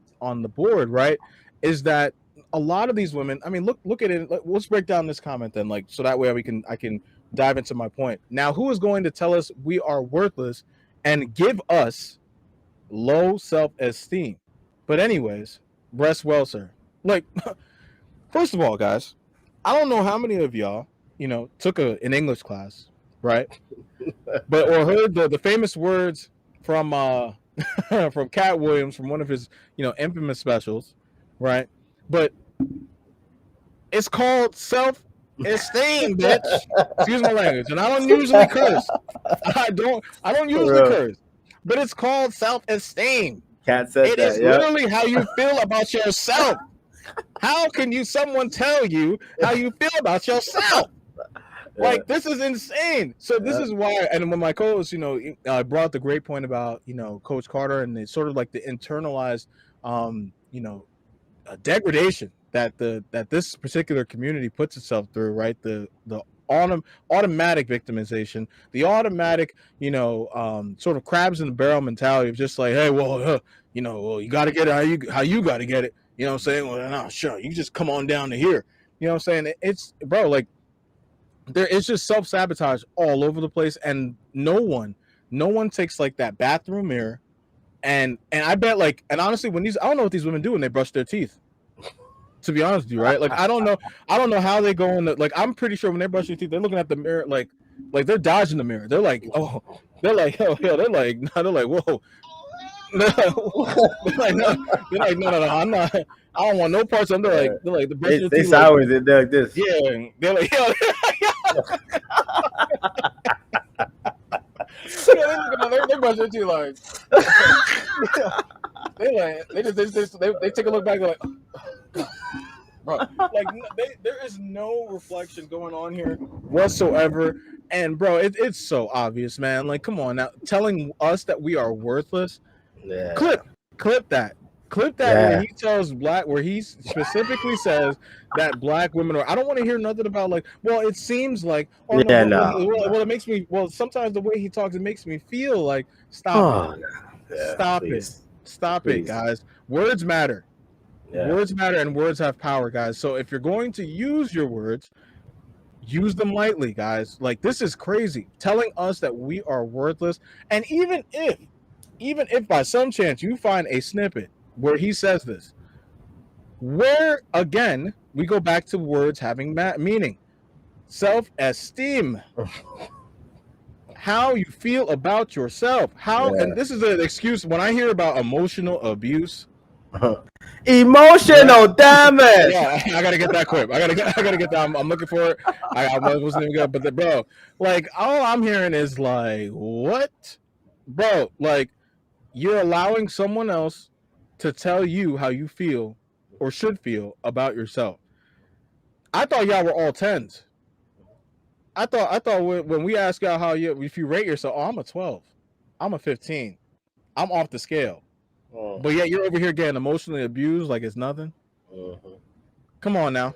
board, right, is that a lot of these women, look at it. Let's break down this comment then, so that way I can dive into my point. Now, who is going to tell us we are worthless and give us low self-esteem? But anyways, rest well, sir. First of all, guys, I don't know how many of y'all, took an English class, right? or heard the famous words from from Cat Williams from one of his, infamous specials, right? But it's called self-esteem, bitch. Excuse my language, and I don't usually curse. I don't usually curse, but it's called self-esteem. Cat said it is literally how you feel about yourself. How can someone tell you how you feel about yourself? This is insane. So this is why, and when my co-host, brought the great point about, Coach Carter, and it's sort of like the internalized, degradation that this particular community puts itself through, right? The automatic victimization, the automatic, sort of crabs in the barrel mentality of just like, hey, well, you got to get it how you got to get it. You know what I'm saying? Well, no, sure, you just come on down to here. You know what I'm saying? It's, bro, there is just self-sabotage all over the place, and no one takes that bathroom mirror, and I bet and honestly, I don't know what these women do when they brush their teeth. To be honest with you, right? I don't know how they go in I'm pretty sure when they brush their teeth, they're looking at the mirror like they're dodging the mirror. They're like, oh, they're like, hell, they're like, no, they're like, whoa. No, I'm not. I don't want no parts of them. They're like the brush they sideways. They're like this. Yeah, they're like, they brush their teeth like. They take a look back. They're like, oh, bro, there is no reflection going on here whatsoever. And bro, it's so obvious, man. Come on now, telling us that we are worthless. Yeah. Clip that where he tells where he specifically says that black women are. I don't want to hear nothing about like. Well, it seems like, or no, Yeah, well, it makes me. Well, sometimes the way he talks, it makes me feel like stop it, stop it, guys. Words matter. Yeah. Words matter, and words have power, guys. So if you're going to use your words, use them lightly, guys. Like, this is crazy, telling us that we are worthless. And even if by some chance you find a snippet where he says this, where again we go back to words having meaning, self-esteem, how you feel about yourself, and this is an excuse when I hear about emotional abuse. Emotional damage. Yeah, I gotta get that clip. I gotta get that. I'm looking for it. I wasn't even good, but bro, like, all I'm hearing is like, what, bro? Like, you're allowing someone else to tell you how you feel or should feel about yourself. I thought y'all were all 10s. I thought when we ask y'all if you rate yourself, I'm a 12, I'm a 15, I'm off the scale. But yet you're over here getting emotionally abused like it's nothing. Come on now.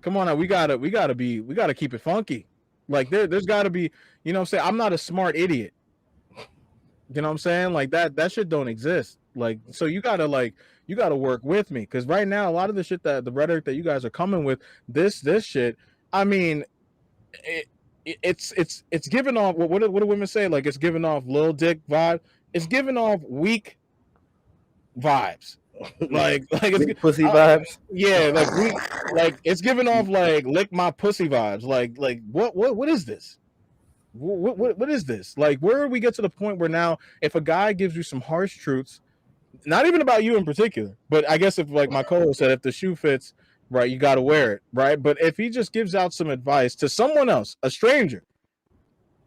We gotta keep it funky. Like, there's gotta be, you know what I'm saying? I'm not a smart idiot. You know what I'm saying? Like, that shit don't exist. Like, so you gotta work with me, because right now a lot of the shit that the rhetoric that you guys are coming with, this shit, I mean, it's giving off what do women say? Like, it's giving off little dick vibe. It's giving off weak vibes. like it's pussy vibes. Yeah, like it's giving off like lick my pussy vibes. Like what is this? What is this? Like, where do we get to the point where now if a guy gives you some harsh truths, not even about you in particular, but I guess if, like my co-host said, if the shoe fits, right, you got to wear it, right? But if he just gives out some advice to someone else, a stranger,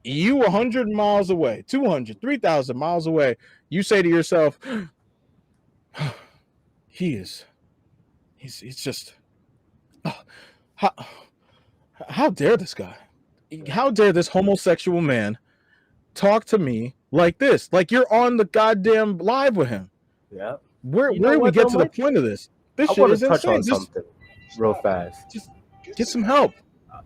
you 100 miles away, 200, 3,000 miles away, you say to yourself, he's just, how dare this guy? How dare this homosexual man talk to me like this? Like, you're on the goddamn live with him. Yeah. Where do we get to the point of this? This shit is insane. On something real fast. Just get some help.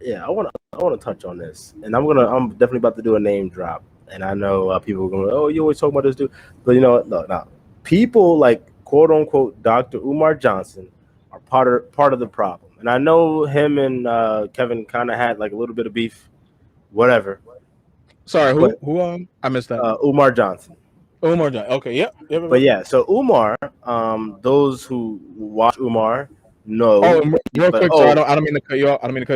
Yeah, I want to touch on this, and I'm definitely about to do a name drop. And I know people are going, oh, you always talk about this dude, but you know what? No. People like quote unquote Dr. Umar Johnson are part of the problem. And I know him and Kevin kind of had like a little bit of beef, whatever. Sorry, who? I missed that. Umar Johnson. Umar Johnson. Okay, yep. But yeah, so Umar, those who watch Umar know. Oh, real quick, so I don't mean to cut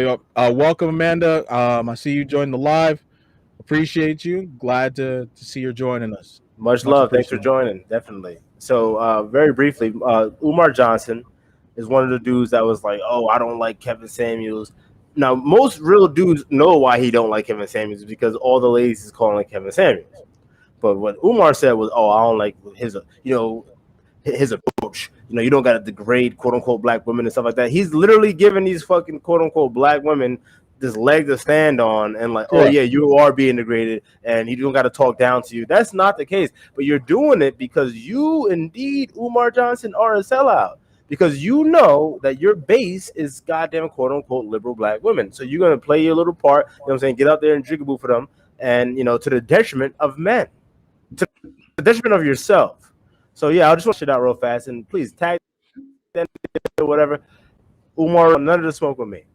you off. Welcome, Amanda. I see you joined the live. Appreciate you. Glad to see you're joining us. Much love. Thanks for joining. Definitely. So very briefly, Umar Johnson is one of the dudes that was like, oh, I don't like Kevin Samuels. Now, most real dudes know why he don't like Kevin Samuels, because all the ladies is calling like Kevin Samuels. But what Umar said was, oh, I don't like his approach. You know, you don't got to degrade quote unquote black women and stuff like that. He's literally giving these fucking quote unquote black women this leg to stand on, and like, oh yeah, you are being degraded, and you don't got to talk down to you. That's not the case. But you're doing it because you indeed, Umar Johnson, are a sellout. Because you know that your base is goddamn quote unquote liberal black women. So you're gonna play your little part, you know what I'm saying, get out there and jigaboo for them, and you know, to the detriment of men. To the detriment of yourself. So yeah, I just want to shit out real fast, and please tag them or whatever. Umar, none of the smoke with me.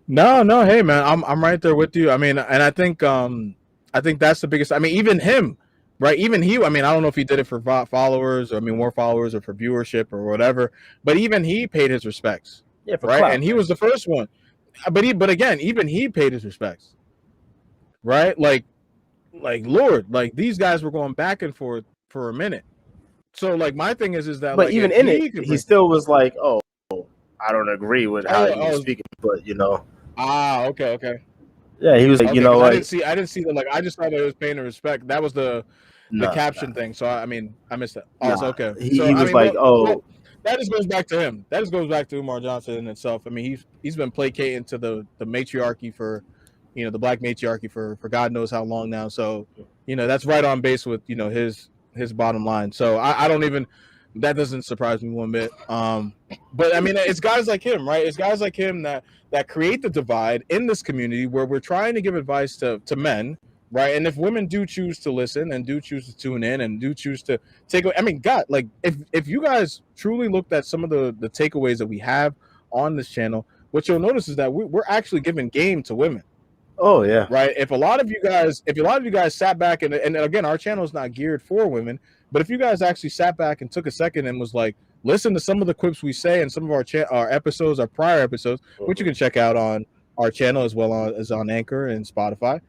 No, hey man, I'm right there with you. I mean, and I think that's the biggest. I mean, even him, right? Even he. I mean, I don't know if he did it for followers, or I mean, more followers, or for viewership, or whatever. But even he paid his respects. Yeah, for right. Clout. And he was the first one. But again, even he paid his respects. Right? Like Lord, like these guys were going back and forth for a minute. So like my thing is that, but like, even in it, he still was like, oh, I don't agree with how he was speaking, but you know. Okay. Yeah, he was like, you know, I like, didn't see that. Like, I just thought that it was paying the respect. That was the caption thing. So I mean, I missed that. So okay. He was like, well, that just goes back to him. That just goes back to Umar Johnson in itself. I mean, he's been placating to the matriarchy for, you know, the black matriarchy for God knows how long now. So, that's right on base with his bottom line. So I don't even, that doesn't surprise me one bit. But I mean, it's guys like him, right? It's guys like him that create the divide in this community where we're trying to give advice to men, right? And if women do choose to listen and do choose to tune in and do choose to take, I mean, God, like if you guys truly looked at some of the takeaways that we have on this channel, what you'll notice is that we're actually giving game to women. Oh yeah. Right. If a lot of you guys sat back and again, our channel is not geared for women, but if you guys actually sat back and took a second and was like, listen to some of the clips we say and some of our episodes, our prior episodes, which you can check out on our channel as well as on Anchor and Spotify.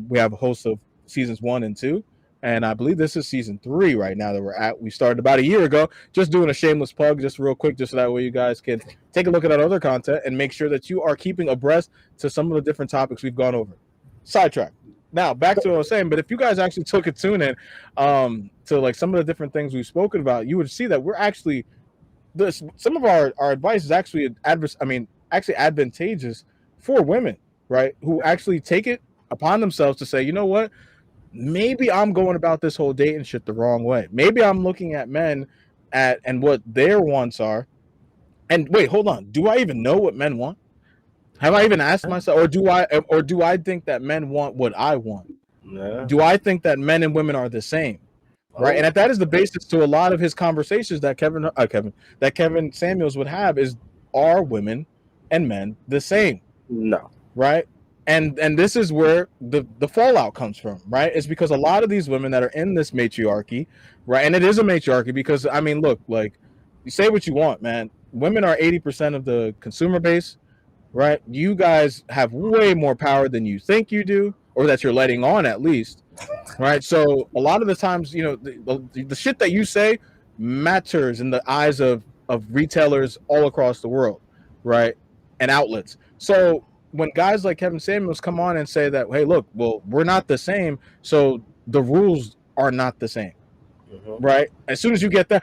We have a host of seasons 1 and 2. And I believe this is season 3 right now that we're at. We started about a year ago, just doing a shameless plug, just real quick, just so that way you guys can take a look at our other content and make sure that you are keeping abreast to some of the different topics we've gone over. Sidetrack. Now, back to what I was saying, but if you guys actually took a tune in to like some of the different things we've spoken about, you would see that we're actually, some of our advice is actually advantageous for women, right? Who actually take it upon themselves to say, you know what? Maybe I'm going about this whole dating shit the wrong way. Maybe I'm looking at men and what their wants are. And wait, hold on. Do I even know what men want? Have I even asked myself, or do I think that men want what I want? Yeah. Do I think that men and women are the same? Right. And that is the basis to a lot of his conversations that Kevin Samuels would have is, are women and men the same? No. Right. And this is where the fallout comes from, right? It's because a lot of these women that are in this matriarchy, right? And it is a matriarchy because, I mean, look, like, you say what you want, man. Women are 80% of the consumer base, right? You guys have way more power than you think you do, or that you're letting on at least, right? So a lot of the times, the shit that you say matters in the eyes of retailers all across the world, right? And outlets. So when guys like Kevin Samuels come on and say that, hey, look, well, we're not the same, so the rules are not the same, right? As soon as you get that,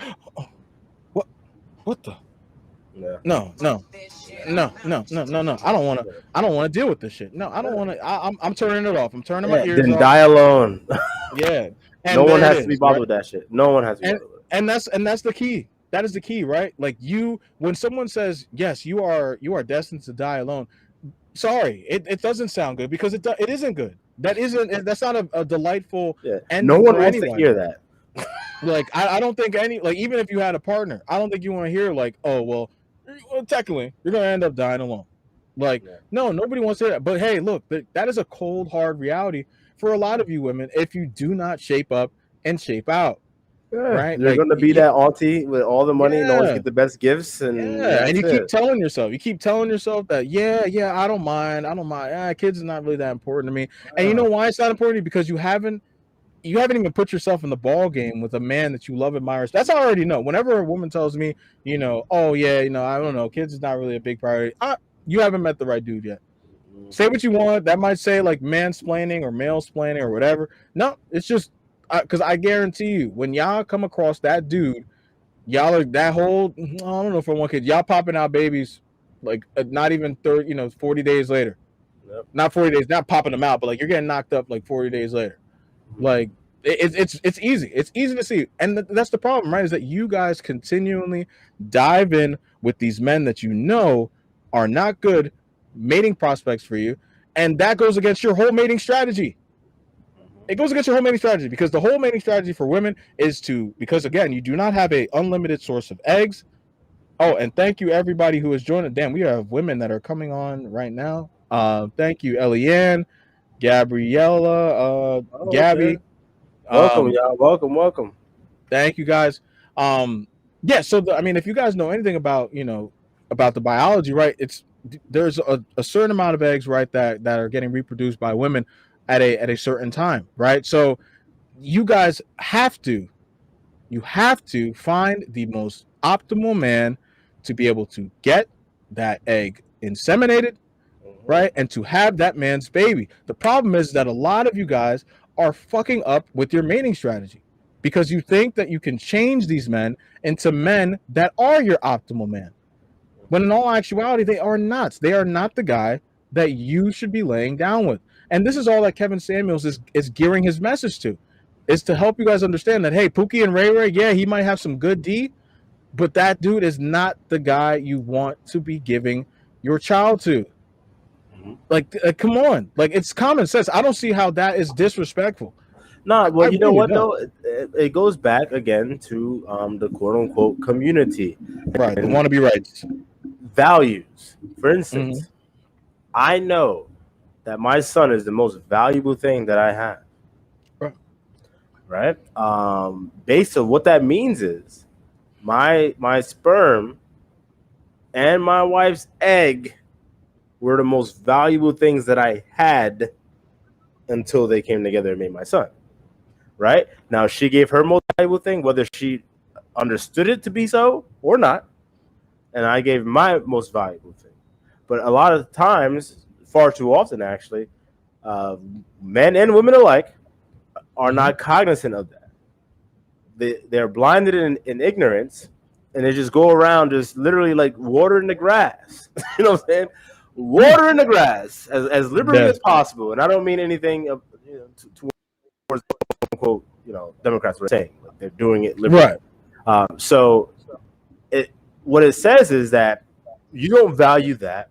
what the? Yeah. No. I don't want to deal with this shit. No, I don't want to. I'm turning it off. I'm turning my ears then off. Die alone. Yeah. And no one has to be bothered with that shit. No one has to be bothered with it. And that's the key. That is the key, right? Like when someone says, yes, you are destined to die alone. Sorry, it doesn't sound good because it isn't good. That's not a delightful ending. No one for wants anyone. to hear that. Like I don't think even if you had a partner, I don't think you want to hear like, oh well, technically you're gonna end up dying alone. Like no, nobody wants to hear that. But hey, look, that is a cold hard reality for a lot of you women if you do not shape up and shape out. Right, you're gonna be that auntie with all the money and always get the best gifts, and you keep telling yourself that I don't mind. Kids are not really that important to me. And you know why it's not important? Because you haven't even put yourself in the ball game with a man that you love, admire. That's how I already know. Whenever a woman tells me, oh yeah, I don't know, kids is not really a big priority. You haven't met the right dude yet. Say what you want. That might say like mansplaining or male-splaining or whatever. No, it's just because I guarantee you, when y'all come across that dude, y'all are that whole, I don't know, for one kid, y'all popping out babies like not even 40 days later. Not 40 days, not popping them out, but like you're getting knocked up like 40 days later. Like it's easy. It's easy to see. And that's the problem, right? Is that you guys continually dive in with these men that are not good mating prospects for you. And that goes against your whole mating strategy. It goes against your whole mating strategy because the whole mating strategy for women is because again, you do not have a unlimited source of eggs. Oh, and thank you everybody who has joined it. Damn, we have women that are coming on right now. Thank you, Eliane, Gabriella, Gabby. Welcome, y'all. Welcome. Thank you guys. So if you guys know anything about about the biology, right? There's a certain amount of eggs, right, that are getting reproduced by women at a certain time, right? So you guys have to find the most optimal man to be able to get that egg inseminated, right, and to have that man's baby. The problem is that a lot of you guys are fucking up with your mating strategy because you think that you can change these men into men that are your optimal man, when in all actuality they are not. They are not the guy that you should be laying down with. And this is all that Kevin Samuels is gearing his message to, is to help you guys understand that, hey, Pookie and Ray Ray, yeah, he might have some good D, but that dude is not the guy you want to be giving your child to. Like, come on, like, it's common sense. I don't see how that is disrespectful. No, well, you know what though? It goes back again to the quote unquote community, right? The wannabe rights, values. For instance, I know that my son is the most valuable thing that I have. Right? Based on what that means is my sperm and my wife's egg were the most valuable things that I had until they came together and made my son. Right? Now, she gave her most valuable thing, whether she understood it to be so or not, and I gave my most valuable thing. But a lot of times, far too often actually, men and women alike are not cognizant of that. They're blinded in ignorance, and they just go around just literally like watering the grass. You know what I'm saying? Watering the grass as liberally as possible. And I don't mean anything towards quote, Democrats were saying. Like, they're doing it liberally. Right. So what it says is that you don't value that.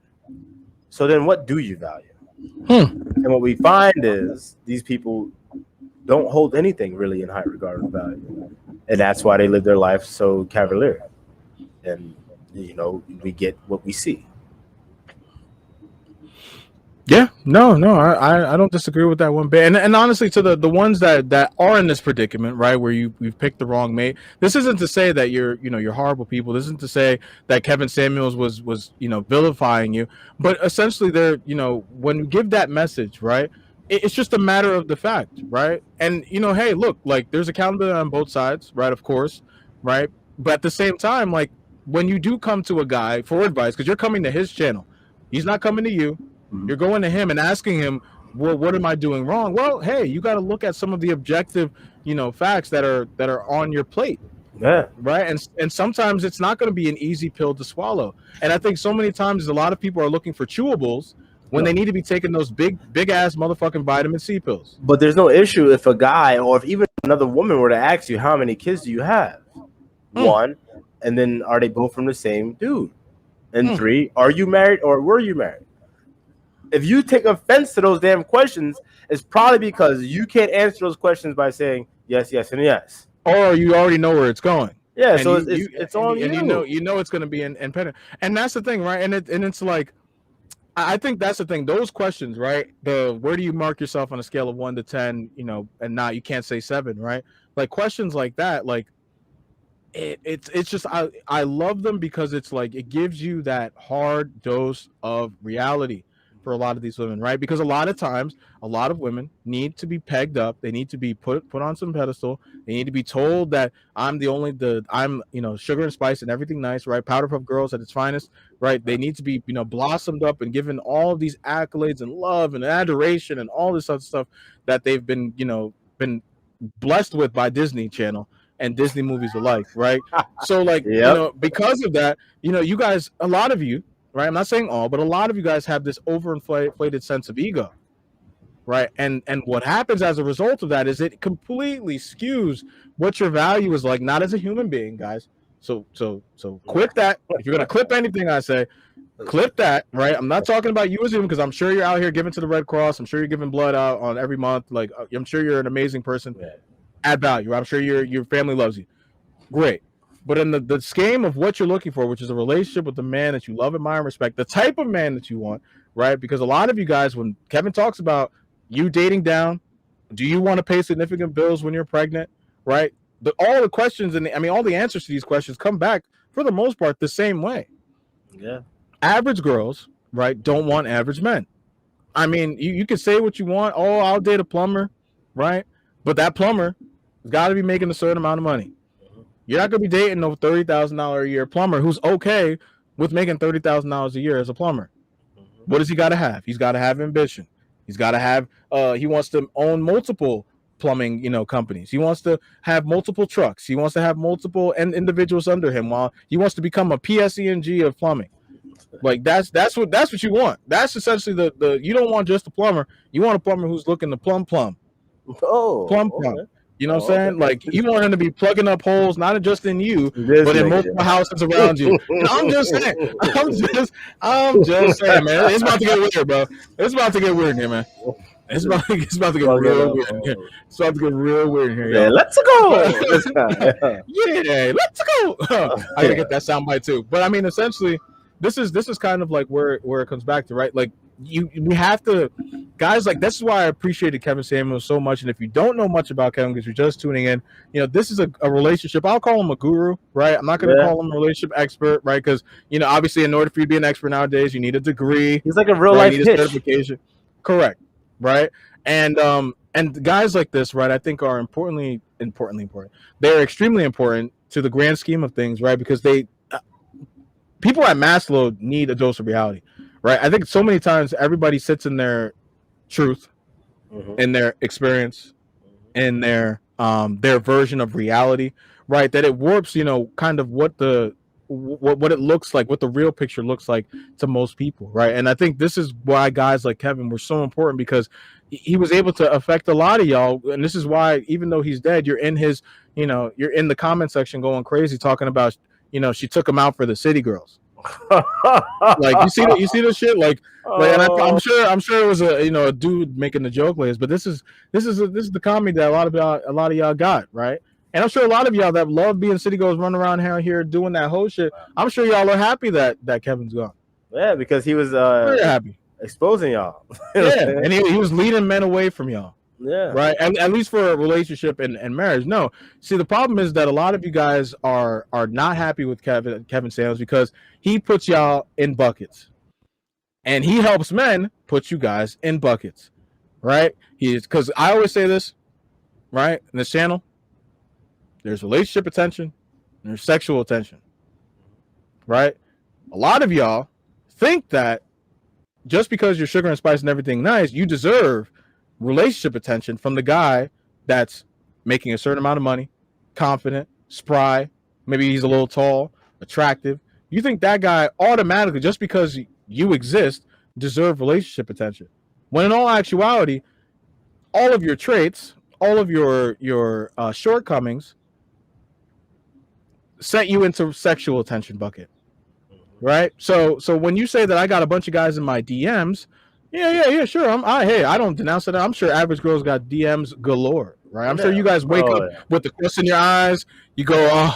So then what do you value? And what we find is these people don't hold anything really in high regard or value. And that's why they live their life so cavalier. And, we get what we see. Yeah, no, I don't disagree with that one bit. And honestly, to the ones that are in this predicament, right, where you've picked the wrong mate, this isn't to say that you're horrible people. This isn't to say that Kevin Samuels was vilifying you, but essentially they're, when you give that message, right, it's just a matter of the fact, right? And hey, look, like, there's accountability on both sides, right? Of course, right? But at the same time, like, when you do come to a guy for advice, because you're coming to his channel, he's not coming to you. You're going to him and asking him, well, what am I doing wrong? Well, hey, you got to look at some of the objective, facts that are on your plate. Yeah. Right. And sometimes it's not going to be an easy pill to swallow. And I think so many times a lot of people are looking for chewables when they need to be taking those big ass motherfucking vitamin C pills. But there's no issue if a guy or if even another woman were to ask you, how many kids do you have? One. And then are they both from the same dude? And three, are you married or were you married? If you take offense to those damn questions, it's probably because you can't answer those questions by saying yes, yes, and yes. Or you already know where it's going. Yeah, and so it's on you. And you know it's going to be in and that's the thing, right? And it's like, I think that's the thing. Those questions, right? Where do you mark yourself on a scale of 1 to 10? And not, you can't say 7, right? Like, questions like that, like, it's just I love them because it's like it gives you that hard dose of reality for a lot of these women, right? Because a lot of times, a lot of women need to be pegged up. They need to be put on some pedestal. They need to be told that I'm sugar and spice and everything nice, right? Powder Puff Girls at its finest, right? They need to be, blossomed up and given all of these accolades and love and adoration and all this other stuff that they've been, been blessed with by Disney Channel and Disney movies alike, right? So, like, because of that, you guys, a lot of you, right? I'm not saying all, but a lot of you guys have this overinflated sense of ego, right? And what happens as a result of that is it completely skews what your value is like, not as a human being, guys. So quit that. If you're gonna clip anything I say, clip that, right? I'm not talking about you as a human, because I'm sure you're out here giving to the Red Cross. I'm sure you're giving blood out on every month. Like, I'm sure you're an amazing person. Add value. I'm sure your family loves you. Great. But in the scheme of what you're looking for, which is a relationship with the man that you love, admire, and respect, the type of man that you want, right? Because a lot of you guys, when Kevin talks about you dating down, do you want to pay significant bills when you're pregnant, right? All the questions all the answers to these questions come back, for the most part, the same way. Yeah. Average girls, right, don't want average men. I mean, you can say what you want. Oh, I'll date a plumber, right? But that plumber has got to be making a certain amount of money. You're not going to be dating no $30,000 a year plumber who's okay with making $30,000 a year as a plumber. What does he got to have? He's got to have ambition. He's got to have, he wants to own multiple plumbing, companies. He wants to have multiple trucks. He wants to have multiple individuals under him while he wants to become a PSENG of plumbing. Like that's what you want. That's essentially the you don't want just a plumber. You want a plumber who's looking to plumb. Oh, okay. You know what I'm saying? Like you want him to be plugging up holes, not just in you, but in multiple houses around you. And I'm just saying, I'm just saying, man. It's about to get weird, bro. It's about to get weird here, man. It's about to get real weird here. It's about to get real weird here, y'all. Let's go. Yeah, let's go. I gotta get that soundbite too. But I mean, essentially, this is kind of like where it comes back to, right? Like we have to, guys. Like this is why I appreciated Kevin Samuels so much. And if you don't know much about Kevin, because you're just tuning in, you know this is a relationship. I'll call him a guru, right? I'm not going to call him a relationship expert, right? Because you know, obviously, in order for you to be an expert nowadays, you need a degree. He's like a real life certification. Correct, right? And guys like this, right? I think are importantly important. They're extremely important to the grand scheme of things, right? Because people at Maslow need a dose of reality, right? I think so many times everybody sits in their truth, in their experience, in their version of reality, right? That it warps, you know, kind of what it looks like, what the real picture looks like to most people, right? And I think this is why guys like Kevin were so important, because he was able to affect a lot of y'all. And this is why, even though he's dead, you're in his, you know, you're in the comment section going crazy talking about, you know, she took him out for the city girls. Like you see this shit, like and I'm sure it was a dude making the joke like this, but this is the comedy that a lot of y'all got, right? And I'm sure a lot of y'all that love being city girls running around here doing that whole shit. I'm sure y'all are happy that Kevin's gone. Yeah, because he was very happy exposing y'all. Yeah, and he was leading men away from y'all. Yeah. Right. And at least for a relationship and marriage. No. See, the problem is that a lot of you guys are not happy with Kevin Samuels because he puts y'all in buckets. And he helps men put you guys in buckets. Right? Because I always say this, right? In this channel, there's relationship attention and there's sexual attention. Right? A lot of y'all think that just because you're sugar and spice and everything nice, you deserve relationship attention from the guy that's making a certain amount of money, confident, spry, maybe he's a little tall, attractive. You think that guy automatically, just because you exist, deserve relationship attention. When in all actuality, all of your traits, all of your shortcomings set you into sexual attention bucket. Right? So when you say that I got a bunch of guys in my DMs, yeah, sure. I don't denounce it. I'm sure average girls got DMs galore, right? I'm sure you guys wake up with the twist in your eyes. You go,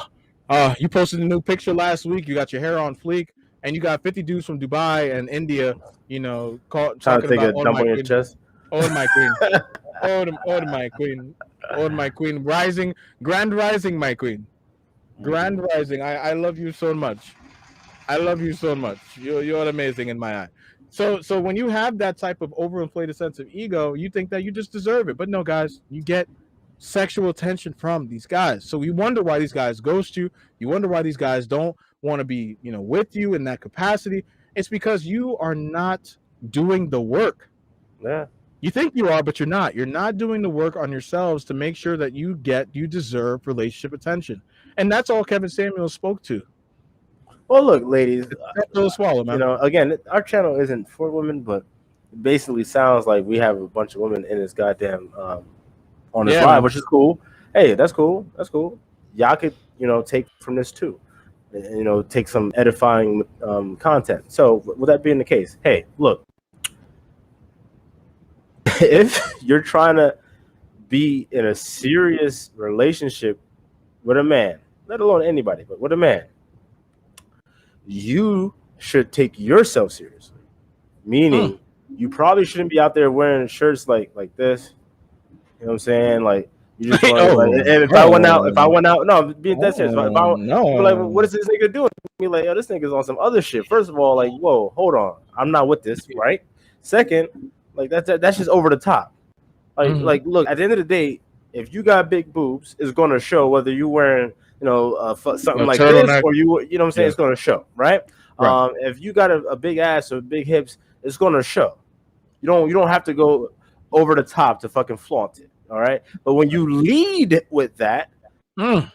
you posted a new picture last week. You got your hair on fleek, and you got 50 dudes from Dubai and India, you know, trying to take a dump on your chest. Oh my queen, oh my queen, oh my queen, grand rising, my queen, grand rising. I love you so much. I love you so much. You're amazing in my eye. So when you have that type of overinflated sense of ego, you think that you just deserve it. But no, guys, you get sexual attention from these guys. So you wonder why these guys ghost you. You wonder why these guys don't want to be, you know, with you in that capacity. It's because you are not doing the work. Yeah. You think you are, but you're not. You're not doing the work on yourselves to make sure that you deserve relationship attention. And that's all Kevin Samuels spoke to. Well, look, ladies, swallow, man. You know, again, our channel isn't for women, but it basically sounds like we have a bunch of women in this goddamn on this live, which is cool. Hey, that's cool. That's cool. Y'all could, you know, take from this too, you know, take some edifying content. So with that being the case, hey, look, if you're trying to be in a serious relationship with a man, let alone anybody, but with a man, you should take yourself seriously. Meaning, you probably shouldn't be out there wearing shirts like this. You know what I'm saying? Like you just if I went out, no, being that serious. Like, what is this nigga doing? Be like, yo, this nigga's on some other shit. First of all, like, whoa, hold on, I'm not with this, right? Second, like that's just over the top. Like, look, at the end of the day, if you got big boobs, it's gonna show whether you wearing, you know, something like this, or you know what I'm saying, it's going to show, right? If you got a big ass or big hips, it's going to show. You don't have to go over the top to fucking flaunt it, all right? But when you lead with that, you're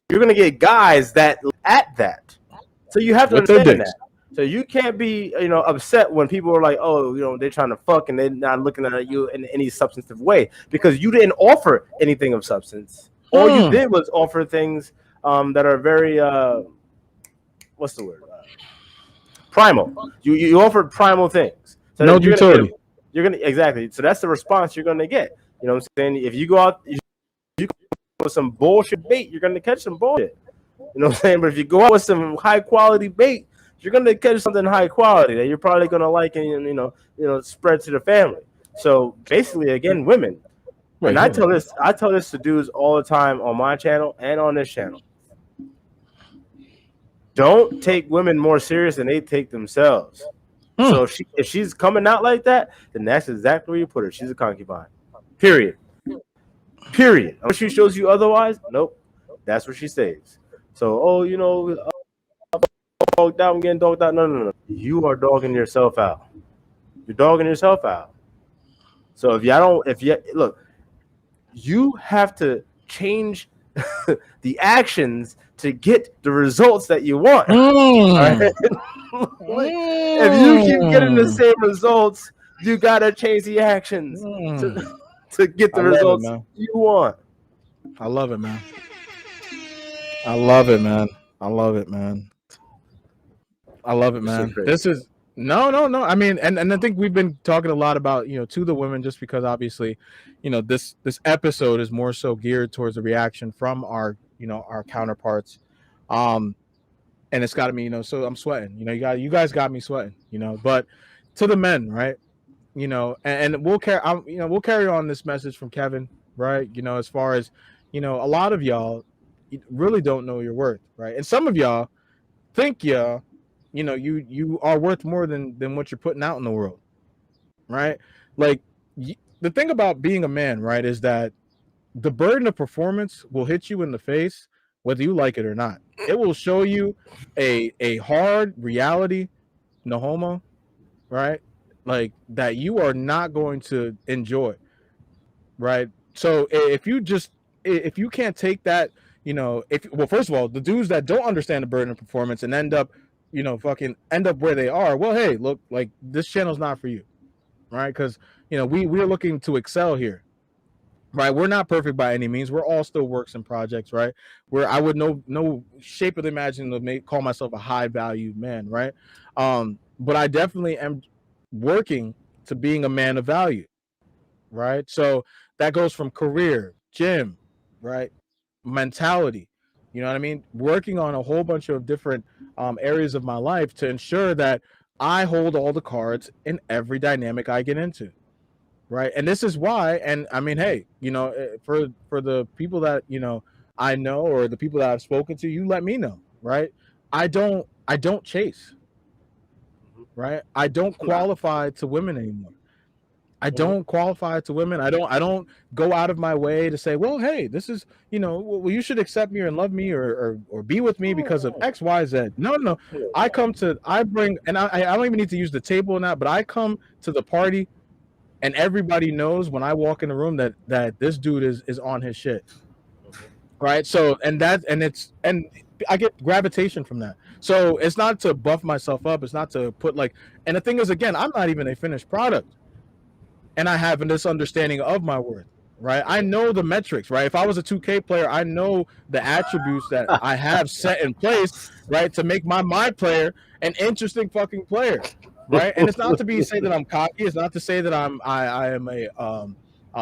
going to get guys that at that. So you have to understand that. So you can't be, upset when people are like, oh, they're trying to fuck and they're not looking at you in any substantive way because you didn't offer anything of substance. All you did was offer things that are very, what's the word? Primal. You offered primal things. So No utility. You're gonna exactly. So that's the response you're gonna get. You know what I'm saying? If you go out, if you go with some bullshit bait, you're gonna catch some bullshit. You know what I'm saying? But if you go out with some high quality bait, you're gonna catch something high quality that you're probably gonna like and spread to the family. So basically, again, women. And I tell this to dudes all the time on my channel and on this channel. Don't take women more serious than they take themselves. So if she's coming out like that, then that's exactly where you put her. She's a concubine. Period. If she shows you otherwise, nope. That's where she stays. So, dogged out, I'm getting dogged out. No. You are dogging yourself out. You're dogging yourself out. So you have to change the actions to get the results that you want. Right? If you keep getting the same results, you gotta change the actions to get the results you want. I love it, man. I love it, man. I love it, man. This is no. I mean, and I think we've been talking a lot about, to the women, just because obviously, this episode is more so geared towards the reaction from our counterparts. And it's got me, so I'm sweating. You guys got me sweating. But to the men, right? And we'll carry on this message from Kevin, right? As far as a lot of y'all really don't know your worth, right? And some of y'all think you are worth more than what you're putting out in the world, right? Like the thing about being a man, right, is that the burden of performance will hit you in the face whether you like it or not. It will show you a hard reality, no homo, right? Like that you are not going to enjoy, right? So if you can't take that, first of all, the dudes that don't understand the burden of performance and end up where they are, well, hey, look, like this channel's not for you, right? Because we're looking to excel here. Right, we're not perfect by any means. We're all still works and projects, right? Where I would no shape of the imagination to call myself a high value man, right? But I definitely am working to being a man of value, right? So that goes from career, gym, right, mentality. You know what I mean? Working on a whole bunch of different areas of my life to ensure that I hold all the cards in every dynamic I get into. Right. And this is why. And I mean, hey, for the people that, I know, or the people that I've spoken to, you let me know. Right. I don't chase. Right. I don't qualify to women anymore. I don't qualify to women. I don't go out of my way to say, well, hey, this is, well, you should accept me and love me or be with me because of X, Y, Z. No. I bring, and I don't even need to use the table and that, but I come to the party. And everybody knows when I walk in the room that this dude is on his shit, right? So and I get gravitation from that. So it's not to buff myself up. It's not to put and the thing is, again, I'm not even a finished product, and I have this understanding of my worth, right? I know the metrics, right? If I was a 2K player, I know the attributes that I have set in place, right, to make my player an interesting fucking player. Right, and it's not to say that I'm cocky. It's not to say that I am a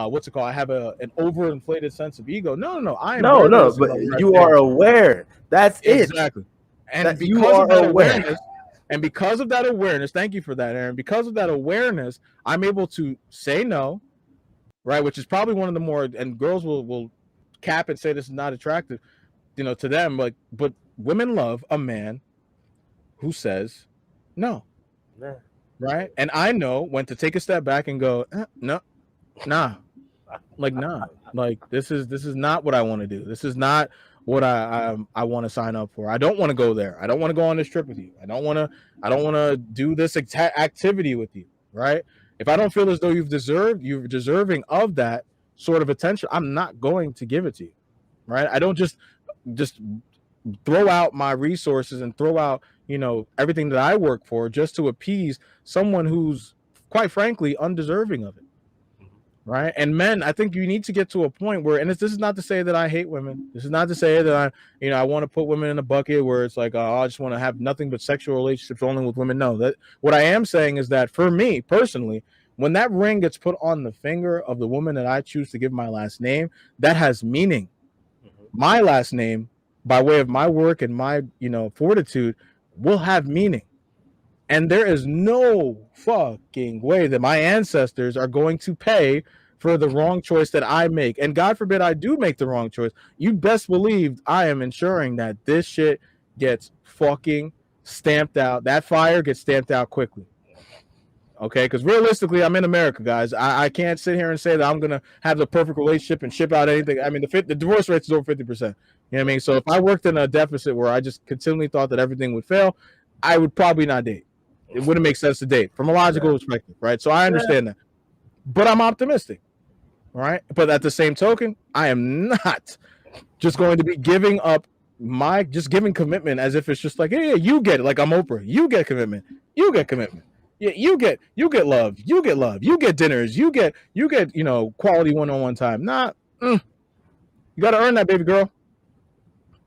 what's it called? I have an overinflated sense of ego. No. I am no. But you are aware. That's exactly. And because of that awareness, thank you for that, Aaron. Because of that awareness, I'm able to say no. Right, which is probably one of the more, and girls will cap and say this is not attractive, to them. But women love a man who says no. Right, and I know when to take a step back and go, no, nah, like this is not what I want to do. This is not what I want to sign up for. I don't want to go there. I don't want to go on this trip with you. I don't want to do this activity with you. Right? If I don't feel as though you're deserving of that sort of attention, I'm not going to give it to you. Right? I don't just throw out my resources and throw out, everything that I work for just to appease someone who's, quite frankly, undeserving of it. Right. And men, I think you need to get to a point where, and this is not to say that I hate women. This is not to say that I want to put women in a bucket where it's like, oh, I just want to have nothing but sexual relationships only with women. No, that what I am saying is that for me personally, when that ring gets put on the finger of the woman that I choose to give my last name, that has meaning. My last name, by way of my work and my, fortitude, will have meaning. And there is no fucking way that my ancestors are going to pay for the wrong choice that I make. And God forbid I do make the wrong choice. You best believe I am ensuring that this shit gets fucking stamped out. That fire gets stamped out quickly. Okay, because realistically, I'm in America, guys. I can't sit here and say that I'm going to have the perfect relationship and ship out anything. I mean, the divorce rate is over 50%. You know what I mean? So if I worked in a deficit where I just continually thought that everything would fail, I would probably not date. It wouldn't make sense to date from a logical perspective, right? So I understand that. But I'm optimistic, right? But at the same token, I am not just going to be giving up giving commitment as if it's just like, yeah, you get it. Like I'm Oprah. You get commitment. You get commitment. Yeah, you get love. You get love. You get dinners. You get, quality one-on-one time. You got to earn that, baby girl.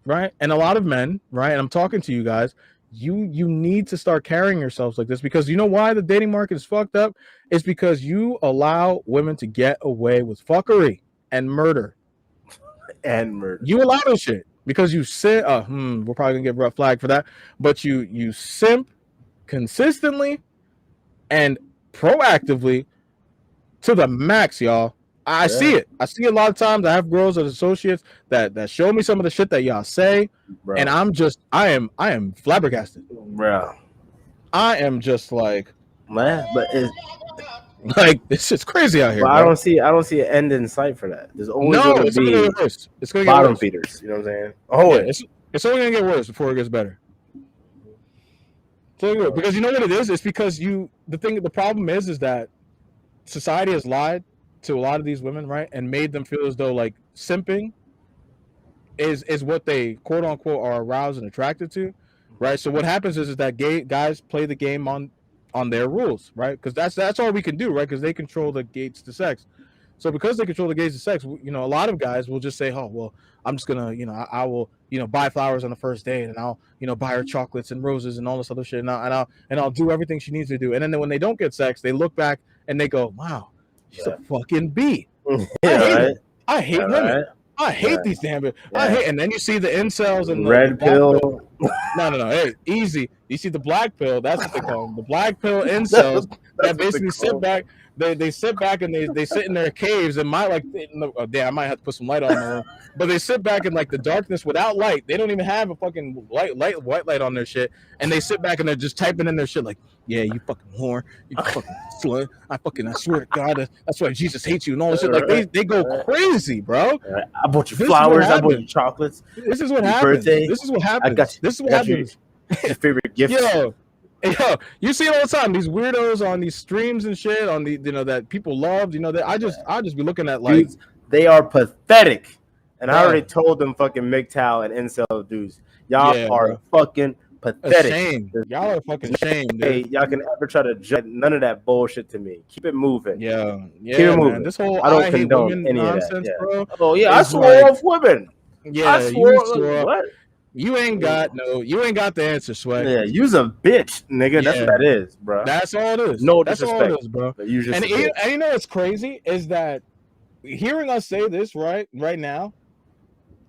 Right? And a lot of men, right? And I'm talking to you guys, you need to start carrying yourselves like this, because you know why the dating market is fucked up? It's because you allow women to get away with fuckery and murder. You allow this shit because you sit. We're probably gonna get rough flag for that, but you simp consistently and proactively to the max, y'all. I see it. I see a lot of times. I have girls as associates that show me some of the shit that y'all say, bro. And I am flabbergasted, bro. I am just like, man, but it's like this shit's crazy out here. But bro. I don't see an end in sight for that. There's always going to be worse. It's going to get bottom worse. feeders. You know what I'm saying? Oh, yeah, it's only going to get worse before it gets better. So because you know what it is? It's because the problem is that society has lied to a lot of these women, right, and made them feel as though like simping is what they quote unquote are aroused and attracted to, right? So what happens is that guys play the game on their rules, right? Because that's all we can do, right? Because they control the gates to sex. So because they control the gates to sex, a lot of guys will just say, oh well, I'm just gonna, I will, buy flowers on the first date, and I'll, buy her chocolates and roses and all this other shit, and I'll do everything she needs to do. And then when they don't get sex, they look back and they go, wow, she's a fucking B. I hate women. Right. I hate these damn bitches. And then you see the incels and the red pill. No. Hey, easy. You see the black pill. That's what they call them. The black pill incels that basically sit back. They sit back and they sit in their caves and I might have to put some light on them. But they sit back in like the darkness without light. They don't even have a fucking white light on their shit. And they sit back and they're just typing in their shit like, yeah, you fucking whore, you fucking slut. I swear to God, that's why Jesus hates you and all this shit. Like they go crazy, bro. I bought you flowers. I bought you chocolates. This is what happens. Birthday. This is what happens. I got you. This is what happens. Your favorite gift. Yo, you see it all the time. These weirdos on these streams and shit on the that people love. That I just be looking at like dudes, they are pathetic. And I already told them fucking MGTOW and incel dudes, y'all are fucking pathetic. Shame. Y'all are fucking shame. Hey, y'all can ever try to judge none of that bullshit to me. Keep it moving. Yeah. Keep it moving. Man. This whole I don't hate condone women any nonsense, of that. bro. Oh yeah, I swore off women. Yeah, I swore. What? You ain't got the answer, Sway. Yeah, you's a bitch, nigga. That's what that is, bro. That's all it is. No That's disrespect, all it is, bro. And you know what's crazy is that hearing us say this right now,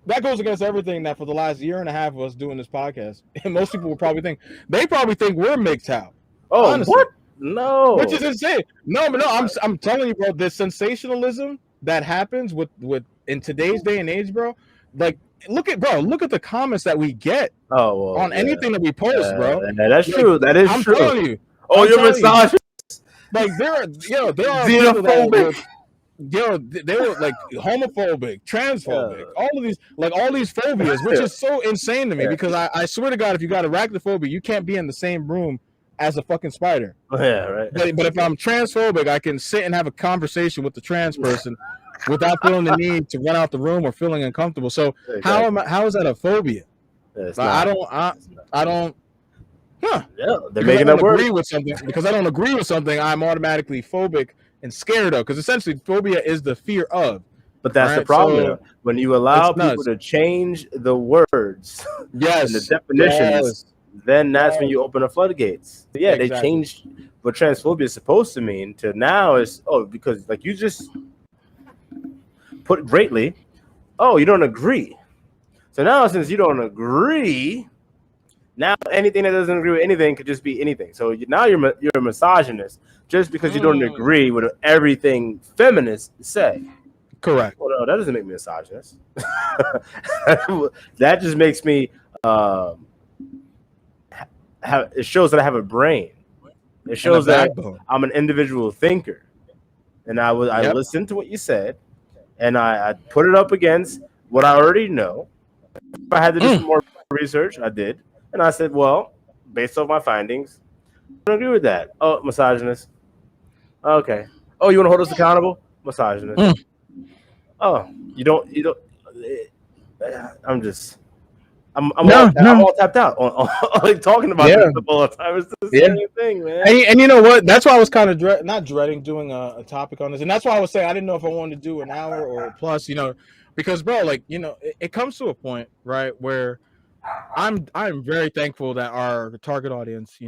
that goes against everything that for the last year and a half of us doing this podcast. And most people will probably think we're MGTOW. Oh, honestly. What? No. Which is insane. No, I'm telling you, bro, the sensationalism that happens with in today's day and age, bro. Like, look at the comments that we get on anything that we post, bro. Yeah, that's true. That is true. I'm telling you. Oh, you're misogynist. Like there are xenophobic. They were like homophobic, transphobic, all these phobias, which is so insane to me because I swear to God, if you got arachnophobia, you can't be in the same room as a fucking spider. Yeah, right. But if I'm transphobic, I can sit and have a conversation with the trans person without feeling the need to run out the room or feeling uncomfortable. So how is that a phobia? I don't. Huh. Yeah, they're making up words. Because I don't agree with something, I'm automatically phobic and scared of. Because essentially, phobia is the fear of. But that's the problem. So, when you allow people to change the words and the definitions, then that's when you open the floodgates. Yeah, exactly. They changed what transphobia is supposed to mean to now is, because like you just put it greatly, you don't agree. So now since you don't agree, now anything that doesn't agree with anything could just be anything. So now you're a misogynist just because you don't agree with everything feminists say. Correct. Well, no, that doesn't make me a misogynist. That just makes me it shows that I have a brain. It shows that I'm an individual thinker, and I listened to what you said, and I put it up against what I already know. If I had to do some more research, I did, and I said, well, based on my findings, I don't agree with that. Oh, misogynist. Okay. Oh, you want to hold us accountable? Misogynist. Oh, you don't. I'm all tapped out on like talking about this stuff all the time. It's the same thing, man. And you know what? That's why I was kind of not dreading doing a topic on this, and that's why I was saying I didn't know if I wanted to do an hour or plus, because bro, like it comes to a point, right, where I'm very thankful that our target audience,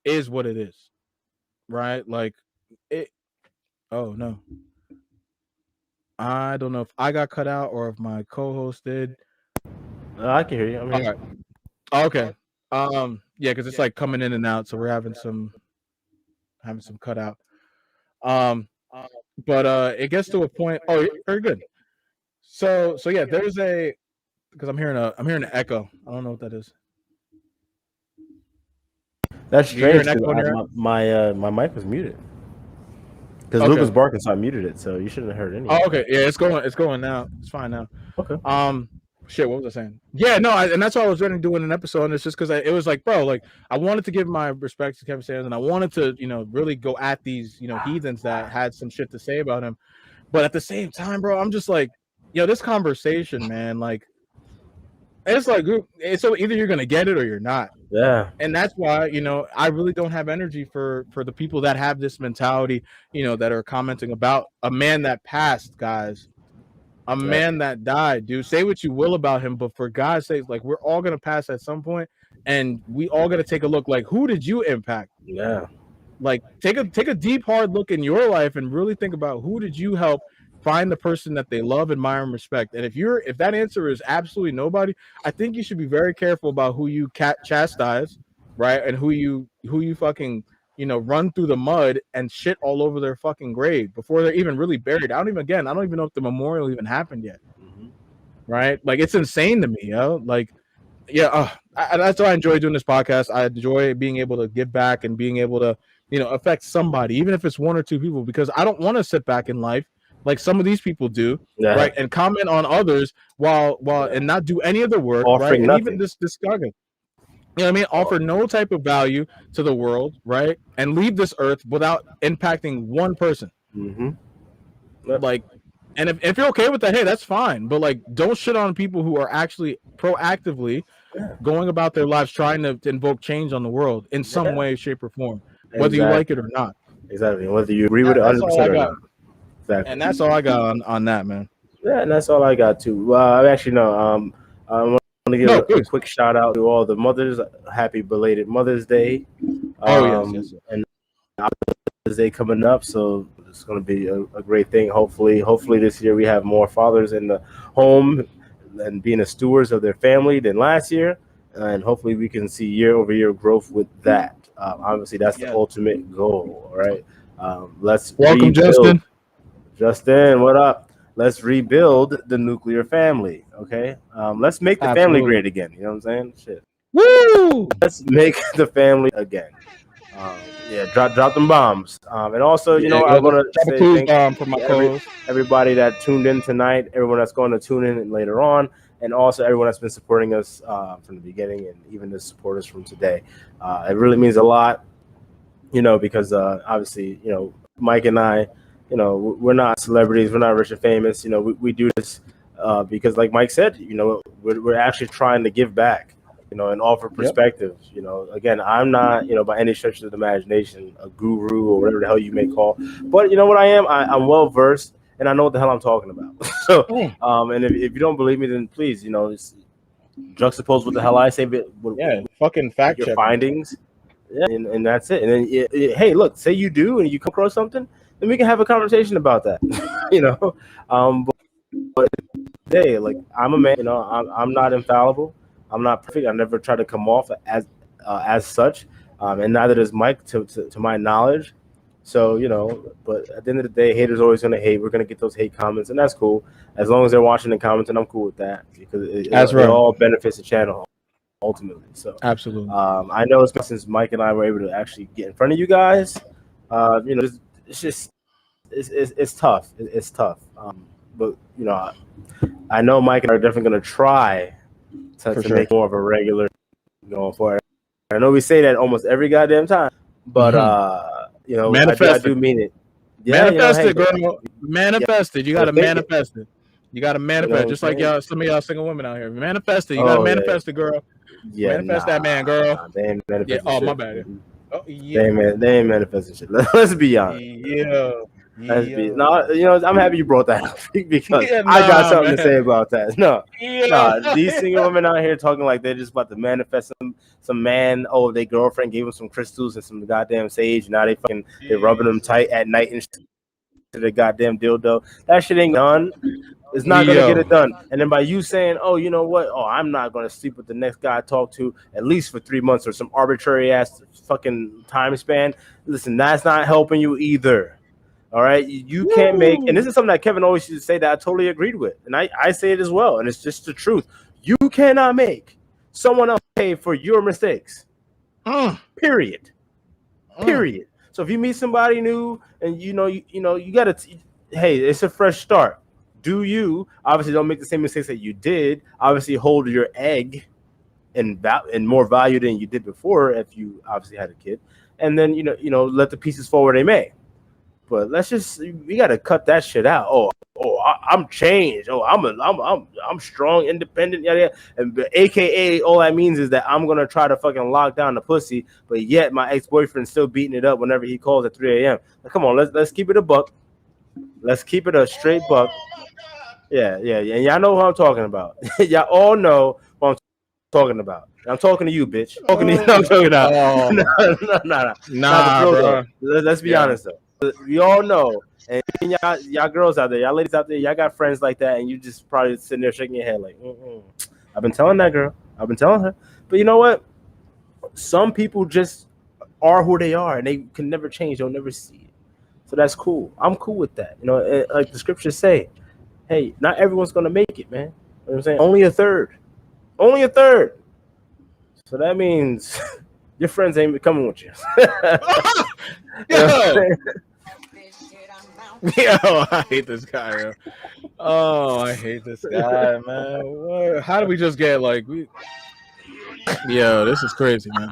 is what it is, right? Like it. Oh no. I don't know if I got cut out or if my co-host did. I can hear you. I'm here. All right. Okay. Yeah, because it's like coming in and out, so we're having some cutout. But it gets to a point. Oh, very good. So yeah, there's because I'm hearing an echo. I don't know what that is. That's strange. My mic was muted. Because Luke was barking, so I muted it. So you shouldn't have heard anything. Oh, okay. Yeah, it's going now. It's fine now. Okay. Shit, what was I saying? Yeah, no, and that's why I was ready to do an episode on this, just because it was like, bro, like I wanted to give my respects to Kevin Samuels, and I wanted to, really go at these, heathens that had some shit to say about him. But at the same time, bro, I'm just like, this conversation, man, like, it's like, so either you're gonna get it or you're not. Yeah. And that's why, I really don't have energy for the people that have this mentality, that are commenting about a man that passed, guys. A man that died, dude. Say what you will about him, but for God's sake, like, we're all gonna pass at some point, and we all gotta take a look. Like, who did you impact? Yeah. Like, take a deep, hard look in your life and really think about who did you help find the person that they love, admire, and respect. And if that answer is absolutely nobody, I think you should be very careful about who you chastise, right? And who you fucking run through the mud and shit all over their fucking grave before they're even really buried. I don't even know if the memorial even happened yet. Mm-hmm. Right? Like, it's insane to me, yo. Like, yeah, that's why I enjoy doing this podcast. I enjoy being able to give back and being able to, affect somebody, even if it's one or two people, because I don't want to sit back in life like some of these people do, right? And comment on others while and not do any of the work, offering right? Nothing. And even this discussion. You know what I mean? Offer no type of value to the world, right? And leave this earth without impacting one person. Mm-hmm. Yep. Like, and if you're okay with that, hey, that's fine. But like, don't shit on people who are actually proactively going about their lives trying to invoke change on the world in some way, shape, or form, whether you like it or not. Exactly. Whether you agree with it 100% or not. Exactly. And that's all I got on that, man. Yeah, and that's all I got too. Well, actually, no. I want to give a quick shout out to all the mothers. Happy belated Mother's Day. Yes. And Mother's Day coming up, so it's going to be a great thing. Hopefully this year we have more fathers in the home and being the stewards of their family than last year, and hopefully we can see year-over-year growth with that. Obviously, that's the ultimate goal. All right. Let's welcome, Justin. Justin, what up? Let's rebuild the nuclear family, okay? Let's make the family great again. You know what I'm saying? Shit. Woo! Let's make the family again. Drop them bombs. And also, I want to say thank you to everybody that tuned in tonight, everyone that's going to tune in later on, and also everyone that's been supporting us from the beginning, and even the supporters from today. It really means a lot, because obviously, Mike and I, we're not celebrities, we're not rich and famous. We do this because, like Mike said, we're actually trying to give back. and offer perspectives. Again, I'm not, by any stretch of the imagination, a guru or whatever the hell you may call. But you know what I am? I'm well versed and I know what the hell I'm talking about. So, and if you don't believe me, then please, juxtapose what the hell I say with fucking fact your check findings. Yeah, and that's it. And then, hey, look, say you do and you come across something, then we can have a conversation about that. But today, like, I'm a man. I'm not infallible. I'm not perfect. I never try to come off as such, and neither does Mike, to my knowledge. So, but at the end of the day, haters always gonna hate. We're gonna get those hate comments, and that's cool. As long as they're watching and commenting, I'm cool with that because it all benefits the channel ultimately. So absolutely. I know since Mike and I were able to actually get in front of you guys, it's just it's tough. It's tough. But I know Mike and I are definitely gonna try to make more of a regular going forward. I know we say that almost every goddamn time, but I do mean it. Yeah, manifest it, girl. Manifest it. You gotta manifest it. You gotta manifest, just like y'all. Some of y'all single women out here. Manifest it. You gotta manifest it, girl. Yeah, manifest that man, girl. They ain't manifesting shit. My bad. Oh yeah. They ain't manifesting shit. Let's be honest. I'm happy you brought that up because I got something to say about that. These single women out here talking like they're just about to manifest some man. Oh, their girlfriend gave them some crystals and some goddamn sage. Now they're rubbing them tight at night and to the goddamn dildo. That shit ain't done. It's not gonna get it done. And then by you saying, oh, you know what? Oh, I'm not gonna sleep with the next guy I talk to at least for 3 months or some arbitrary ass fucking time span. Listen, that's not helping you either. All right, you can't make, and this is something that Kevin always used to say that I totally agreed with, and I say it as well, and it's just the truth. You cannot make someone else pay for your mistakes. Period. Period. So if you meet somebody new and you gotta, hey, it's a fresh start. Do you obviously don't make the same mistakes that you did? Obviously, hold your egg in more value than you did before if you obviously had a kid, and then let the pieces fall where they may. But we gotta cut that shit out. I'm changed. I'm strong, independent, yada. And a.k.a. all that means is that I'm gonna try to fucking lock down the pussy, but yet my ex-boyfriend's still beating it up whenever he calls at 3 a.m. Like, come on, let's keep it a buck. Let's keep it a straight buck. Yeah. And y'all know who I'm talking about. Y'all all know who I'm talking about. I'm talking to you, bitch. I'm talking about. Nah, bro. Let's be honest though. We all know, and y'all girls out there, y'all ladies out there, y'all got friends like that, and you just probably sitting there shaking your head like, I've been telling that girl. I've been telling her. But you know what? Some people just are who they are, and they can never change. They'll never see it. So that's cool. I'm cool with that. Like the scriptures say, hey, not everyone's going to make it, man. You know what I'm saying? Only a third. Only a third. So that means your friends ain't coming with you. Yo, I hate this guy, yo. Oh, I hate this guy, man. How do we just get Yo, this is crazy, man.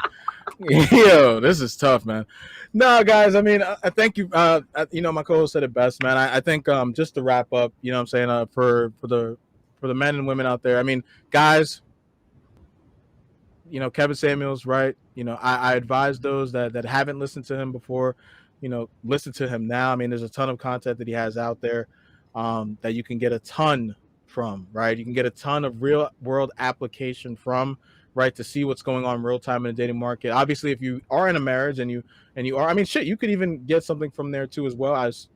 Yo, this is tough, man. No, guys, I mean, I thank you. My co-host said it best, man. I think just to wrap up, what I'm saying, for the men and women out there. I mean, guys, Kevin Samuels, right? I advise those that haven't listened to him before, listen to him now. I mean, there's a ton of content that he has out there that you can get a ton from, right? You can get a ton of real world application from, right, to see what's going on real time in the dating market. Obviously, if you are in a marriage and you are, I mean, shit, you could even get something from there too, as well as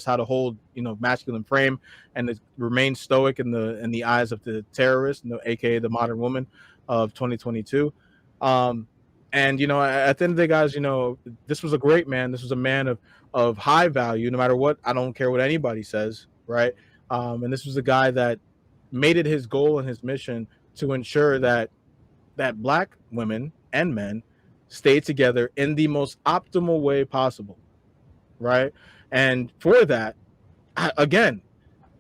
how to hold, masculine frame and to remain stoic in the eyes of the terrorist, aka the modern woman of 2022. And at the end of the day, guys, this was a great man. This was a man of high value, no matter what. I don't care what anybody says, right? And this was a guy that made it his goal and his mission to ensure that Black women and men stay together in the most optimal way possible, right? And for that, again,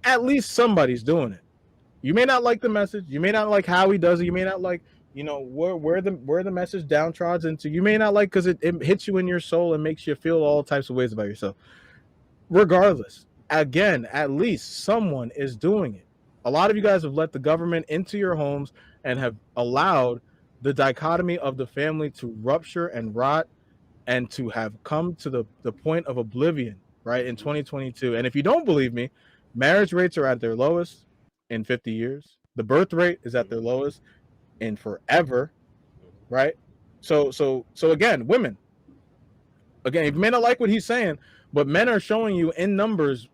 at least somebody's doing it. You may not like the message. You may not like how he does it. You may not like, where the message downtrods into. You may not like because it hits you in your soul and makes you feel all types of ways about yourself. Regardless, again, at least someone is doing it. A lot of you guys have let the government into your homes and have allowed the dichotomy of the family to rupture and rot and to have come to the point of oblivion, right, in 2022. And if you don't believe me, marriage rates are at their lowest in 50 years. The birth rate is at their lowest in forever, right? So again, women, again, you may not like what he's saying, but men are showing you in numbers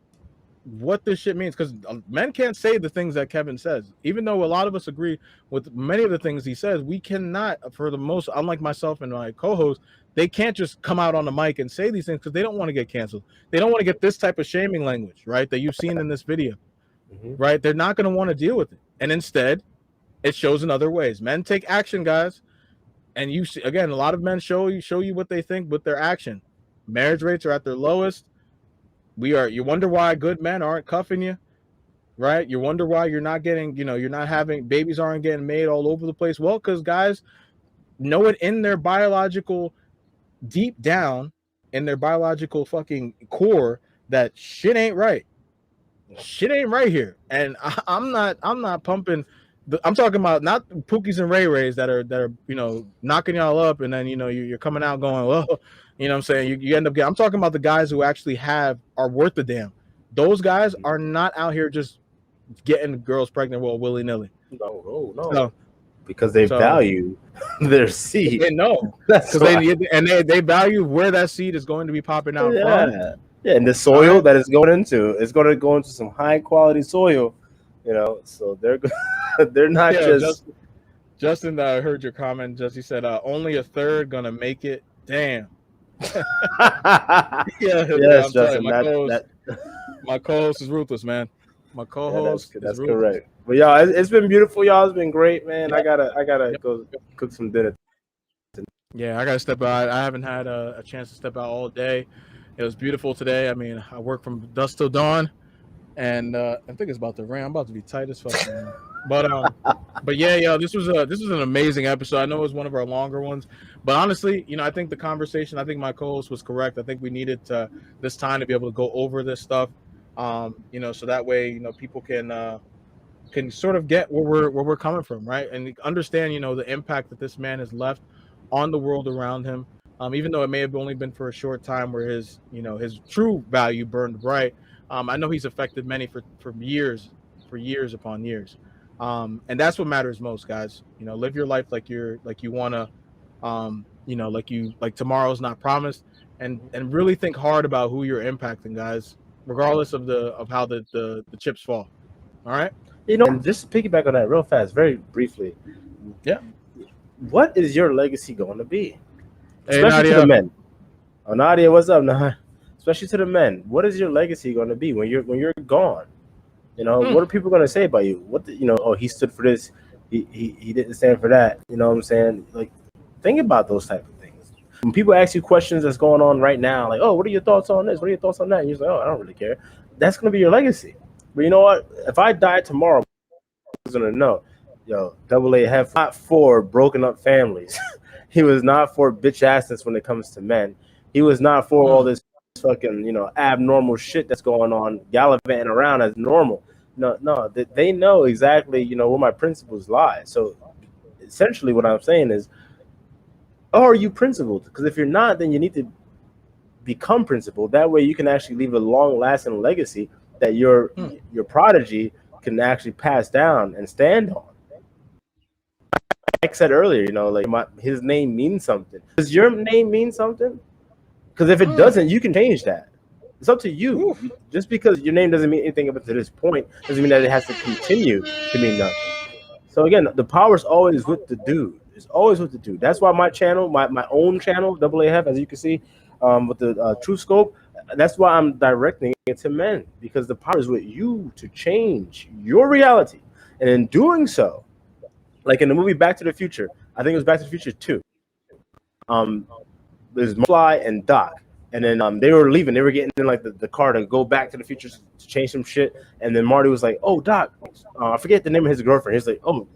what this shit means, because men can't say the things that Kevin says. Even though a lot of us agree with many of the things he says, we cannot, for the most, unlike myself and my co-host, they can't just come out on the mic and say these things because they don't want to get canceled. They don't want to get this type of shaming language, right, that you've seen in this video, right? They're not going to want to deal with it. And instead, it shows in other ways. Men take action, guys. And you see, again, a lot of men show you what they think with their action. Marriage rates are at their lowest. You wonder why good men aren't cuffing you, right? You wonder why you're not getting, you're not having, babies aren't getting made all over the place. Well, because guys know it in their biological, deep down in their biological fucking core that shit ain't right. Shit ain't right here. And I'm not pumping. I'm talking about not Pookies and Ray Rays that are knocking y'all up, and then you're coming out going, well, what I'm saying, you end up getting. I'm talking about the guys who actually are worth the damn. Those guys are not out here just getting girls pregnant willy-nilly. No. So, because they value their seed. They know because they value where that seed is going to be popping out from. Yeah, and the soil that it's going into is going to go into some high quality soil. So they're not just. Justin, I heard your comment. Justin said only a third gonna make it. Damn. Yes, Justin. My co-host is ruthless, man. My co-host. That's correct. But y'all, it's been beautiful, y'all. It's been great, man. I gotta go cook some dinner. Yeah, I gotta step out. I haven't had a chance to step out all day. It was beautiful today. I mean, I work from dusk till dawn. And I think it's about to rain. I'm about to be tight as fuck, man. But yeah, this was an amazing episode. I know it was one of our longer ones, but honestly, I think the conversation. I think my co-host was correct. I think we needed this time to be able to go over this stuff, so that way people can sort of get where we're coming from, right, and understand the impact that this man has left on the world around him. Even though it may have only been for a short time, where his true value burned bright. I know he's affected many for years upon years. And that's what matters most, guys. Live your life like you want to, like tomorrow's not promised, and really think hard about who you're impacting, guys, regardless of how the chips fall. All right. And just to piggyback on that real fast, very briefly. Yeah. What is your legacy going to be? Especially to the men. Oh, Nadia, what's up, Nadia? Especially to the men, what is your legacy going to be when you're gone? What are people going to say about you? Oh, he stood for this, he didn't stand for that. You know what I'm saying? Like, think about those type of things. When people ask you questions that's going on right now, like, oh, what are your thoughts on this? What are your thoughts on that? And you're like, oh, I don't really care. That's going to be your legacy. But you know what? If I die tomorrow, I'm going to know, Dubble A Heff not for broken up families. He was not for bitch assness when it comes to men. He was not for all this fucking abnormal shit that's going on, gallivanting around as normal. No, they know exactly where my principles lie. So essentially what I'm saying is, are you principled? Because if you're not, then you need to become principled. That way you can actually leave a long-lasting legacy that your prodigy can actually pass down and stand on. Like I said earlier, his name means something. Does your name mean something? Because if it doesn't, you can change that. It's up to you. Just because your name doesn't mean anything up to this point doesn't mean that it has to continue to mean nothing. So again, the power is always with the dude. It's always with the dude. That's why my channel, my own channel, Dubble A Heff, as you can see, with the True Scope, that's why I'm directing it to men, because the power is with you to change your reality. And in doing so, like in the movie Back to the Future, I think it was Back to the Future 2. There's Fly and Doc, and then they were leaving. They were getting in like the car to go back to the future to change some shit. And then Marty was like, "Oh, Doc, I forget the name of his girlfriend." He's like, "Oh,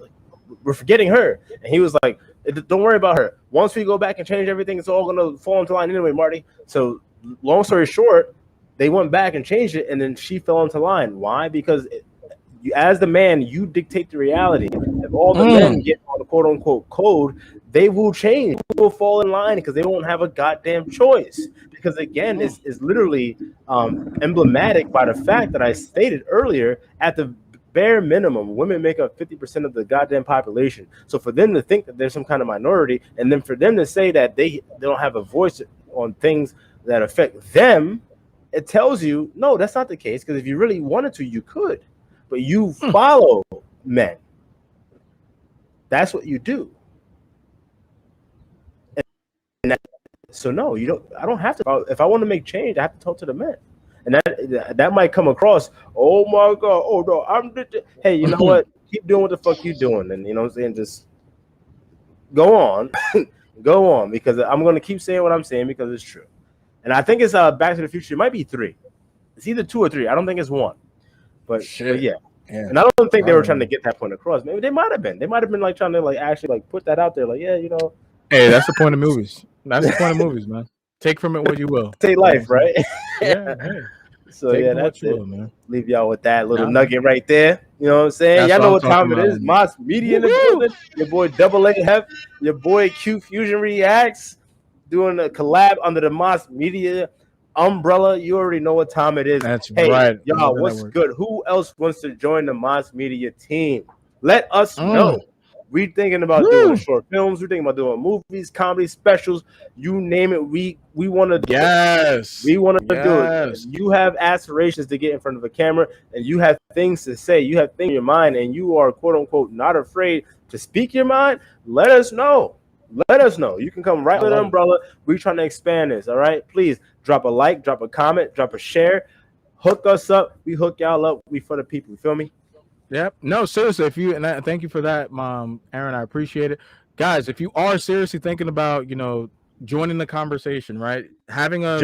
we're forgetting her." And he was like, "Don't worry about her. Once we go back and change everything, it's all gonna fall into line anyway, Marty." So, long story short, they went back and changed it, and then she fell into line. Why? Because You, as the man, you dictate the reality. If all the men get on the quote unquote code, they will change. They will fall in line because they won't have a goddamn choice. Because again, it's literally emblematic by the fact that I stated earlier, at the bare minimum, women make up 50% of the goddamn population. So for them to think that there's some kind of minority, and then for them to say that they don't have a voice on things that affect them, it tells you, no, that's not the case. Because if you really wanted to, you could. But you follow men. That's what you do. So no, you don't. I don't have to. If I want to make change, I have to talk to the men. And that might come across, oh my God, oh no, hey, you know what? Keep doing what the fuck you doing. And you know what I'm saying? Just go on. Go on, because I'm going to keep saying what I'm saying because it's true. And I think it's Back to the Future. It might be 3. It's either 2 or 3. I don't think it's 1. But yeah. And I don't think they were trying to get that point across. Maybe they might have been. They might have been like trying to like actually like put that out there. Like, yeah, you know. Hey, that's the point of movies. That's the point of movies, man. Take from it what you will. Take life, right? Yeah. Hey. So yeah, that's it. Man. Leave y'all with that little nugget right there. You know what I'm saying? Y'all know what time it is. M.A.S Media in the building. Your boy Dubble A, Heff. Your boy Q Fusion Reacts. Doing a collab under the M.A.S Media umbrella. You already know what time it is. That's right. Y'all, what's good? Who else wants to join the M.A.S Media team? Let us know. We're thinking about doing short films. We're thinking about doing movies, comedy specials. You name it. We want to do it. We want to do it. You have aspirations to get in front of a camera, and you have things to say. You have things in your mind, and you are, quote unquote, not afraid to speak your mind. Let us know. Let us know. You can come right under the umbrella. We're trying to expand this. All right. Please drop a like, drop a comment, drop a share. Hook us up. We hook y'all up. We for the people. You feel me? Yep. No, seriously. Thank you for that, Aaron. I appreciate it, guys. If you are seriously thinking about, joining the conversation, right? Having a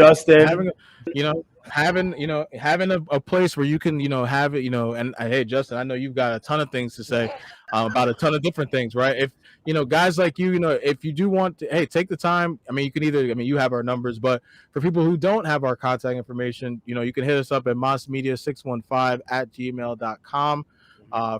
place where you can, have it, and hey, Justin, I know you've got a ton of things to say about a ton of different things, right? If, guys like you, if you do want to, hey, take the time. I mean, you can you have our numbers, but for people who don't have our contact information, you can hit us up at mosmedia615@gmail.com.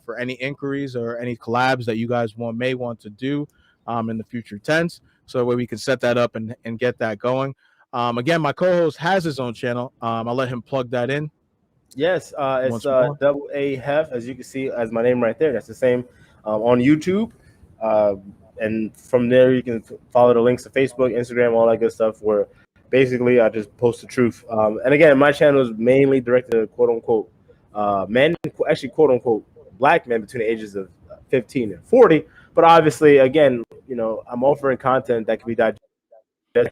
For any inquiries or any collabs that you guys may want to do in the future tense. So that way we can set that up and get that going. Again, my co-host has his own channel. I'll let him plug that in. Yes, it's Dubble A Heff, as you can see, as my name right there. That's the same on YouTube. And from there, you can follow the links to Facebook, Instagram, all that good stuff, where basically I just post the truth. And again, my channel is mainly directed to quote-unquote men, actually quote-unquote black men between the ages of 15 and 40. But obviously, again, I'm offering content that can be digested, to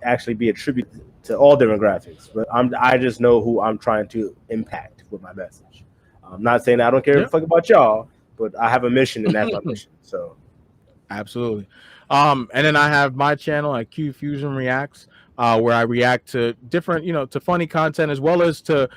actually be attributed to all demographics. But I just know who I'm trying to impact with my message. I'm not saying I don't care a fuck about y'all, but I have a mission, and that's my mission. So, absolutely. And then I have my channel at Q Fusion Reacts, where I react to different, to funny content as well as to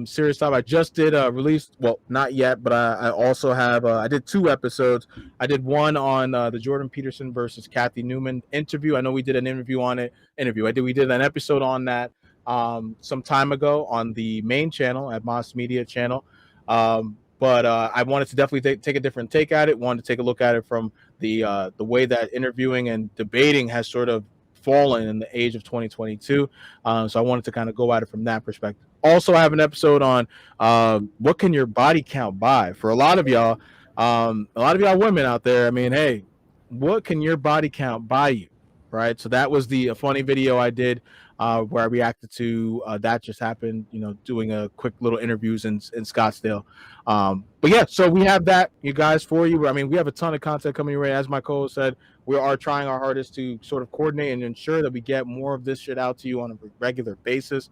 serious stuff. I just did release, well, not yet, but I also have, I did 2 episodes. I did one on the Jordan Peterson versus Kathy Newman interview. I know we did an interview on it. We did an episode on that some time ago on the main channel at M.A.S Media channel. But I wanted to definitely take a different take at it. Wanted to take a look at it from the way that interviewing and debating has sort of fallen in the age of 2022. So I wanted to kind of go at it from that perspective. Also, I have an episode on what can your body count buy? For a lot of y'all women out there, I mean, hey, what can your body count buy you? Right. So that was the funny video I did where I reacted to that just happened, doing a quick little interviews in Scottsdale. But yeah, so we have that, you guys, for you. I mean, we have a ton of content coming your way. As my co-host said, we are trying our hardest to sort of coordinate and ensure that we get more of this shit out to you on a regular basis,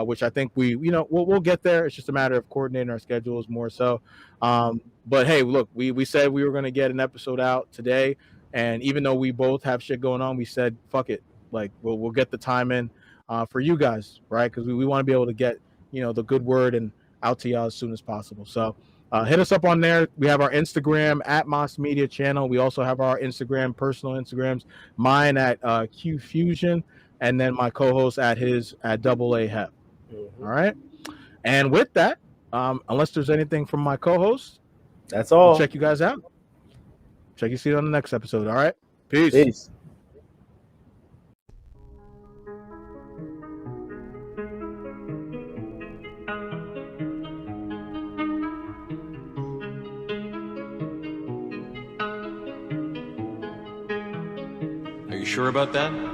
which I think we'll get there. It's just a matter of coordinating our schedules more so. But hey, look, we said we were going to get an episode out today. And even though we both have shit going on, we said, fuck it. Like, we'll get the time in for you guys, right? Because we want to be able to get, the good word and out to y'all as soon as possible. So hit us up on there. We have our Instagram at M.A.S Media channel. We also have our personal Instagrams, mine at Q Fusion, and then my co-host at Dubble A Heff. All right. And with that, Unless there's anything from my co-host, That's all. I'll check you guys out. Check you see you on the next episode. All right. Peace. Peace. Are you sure about that?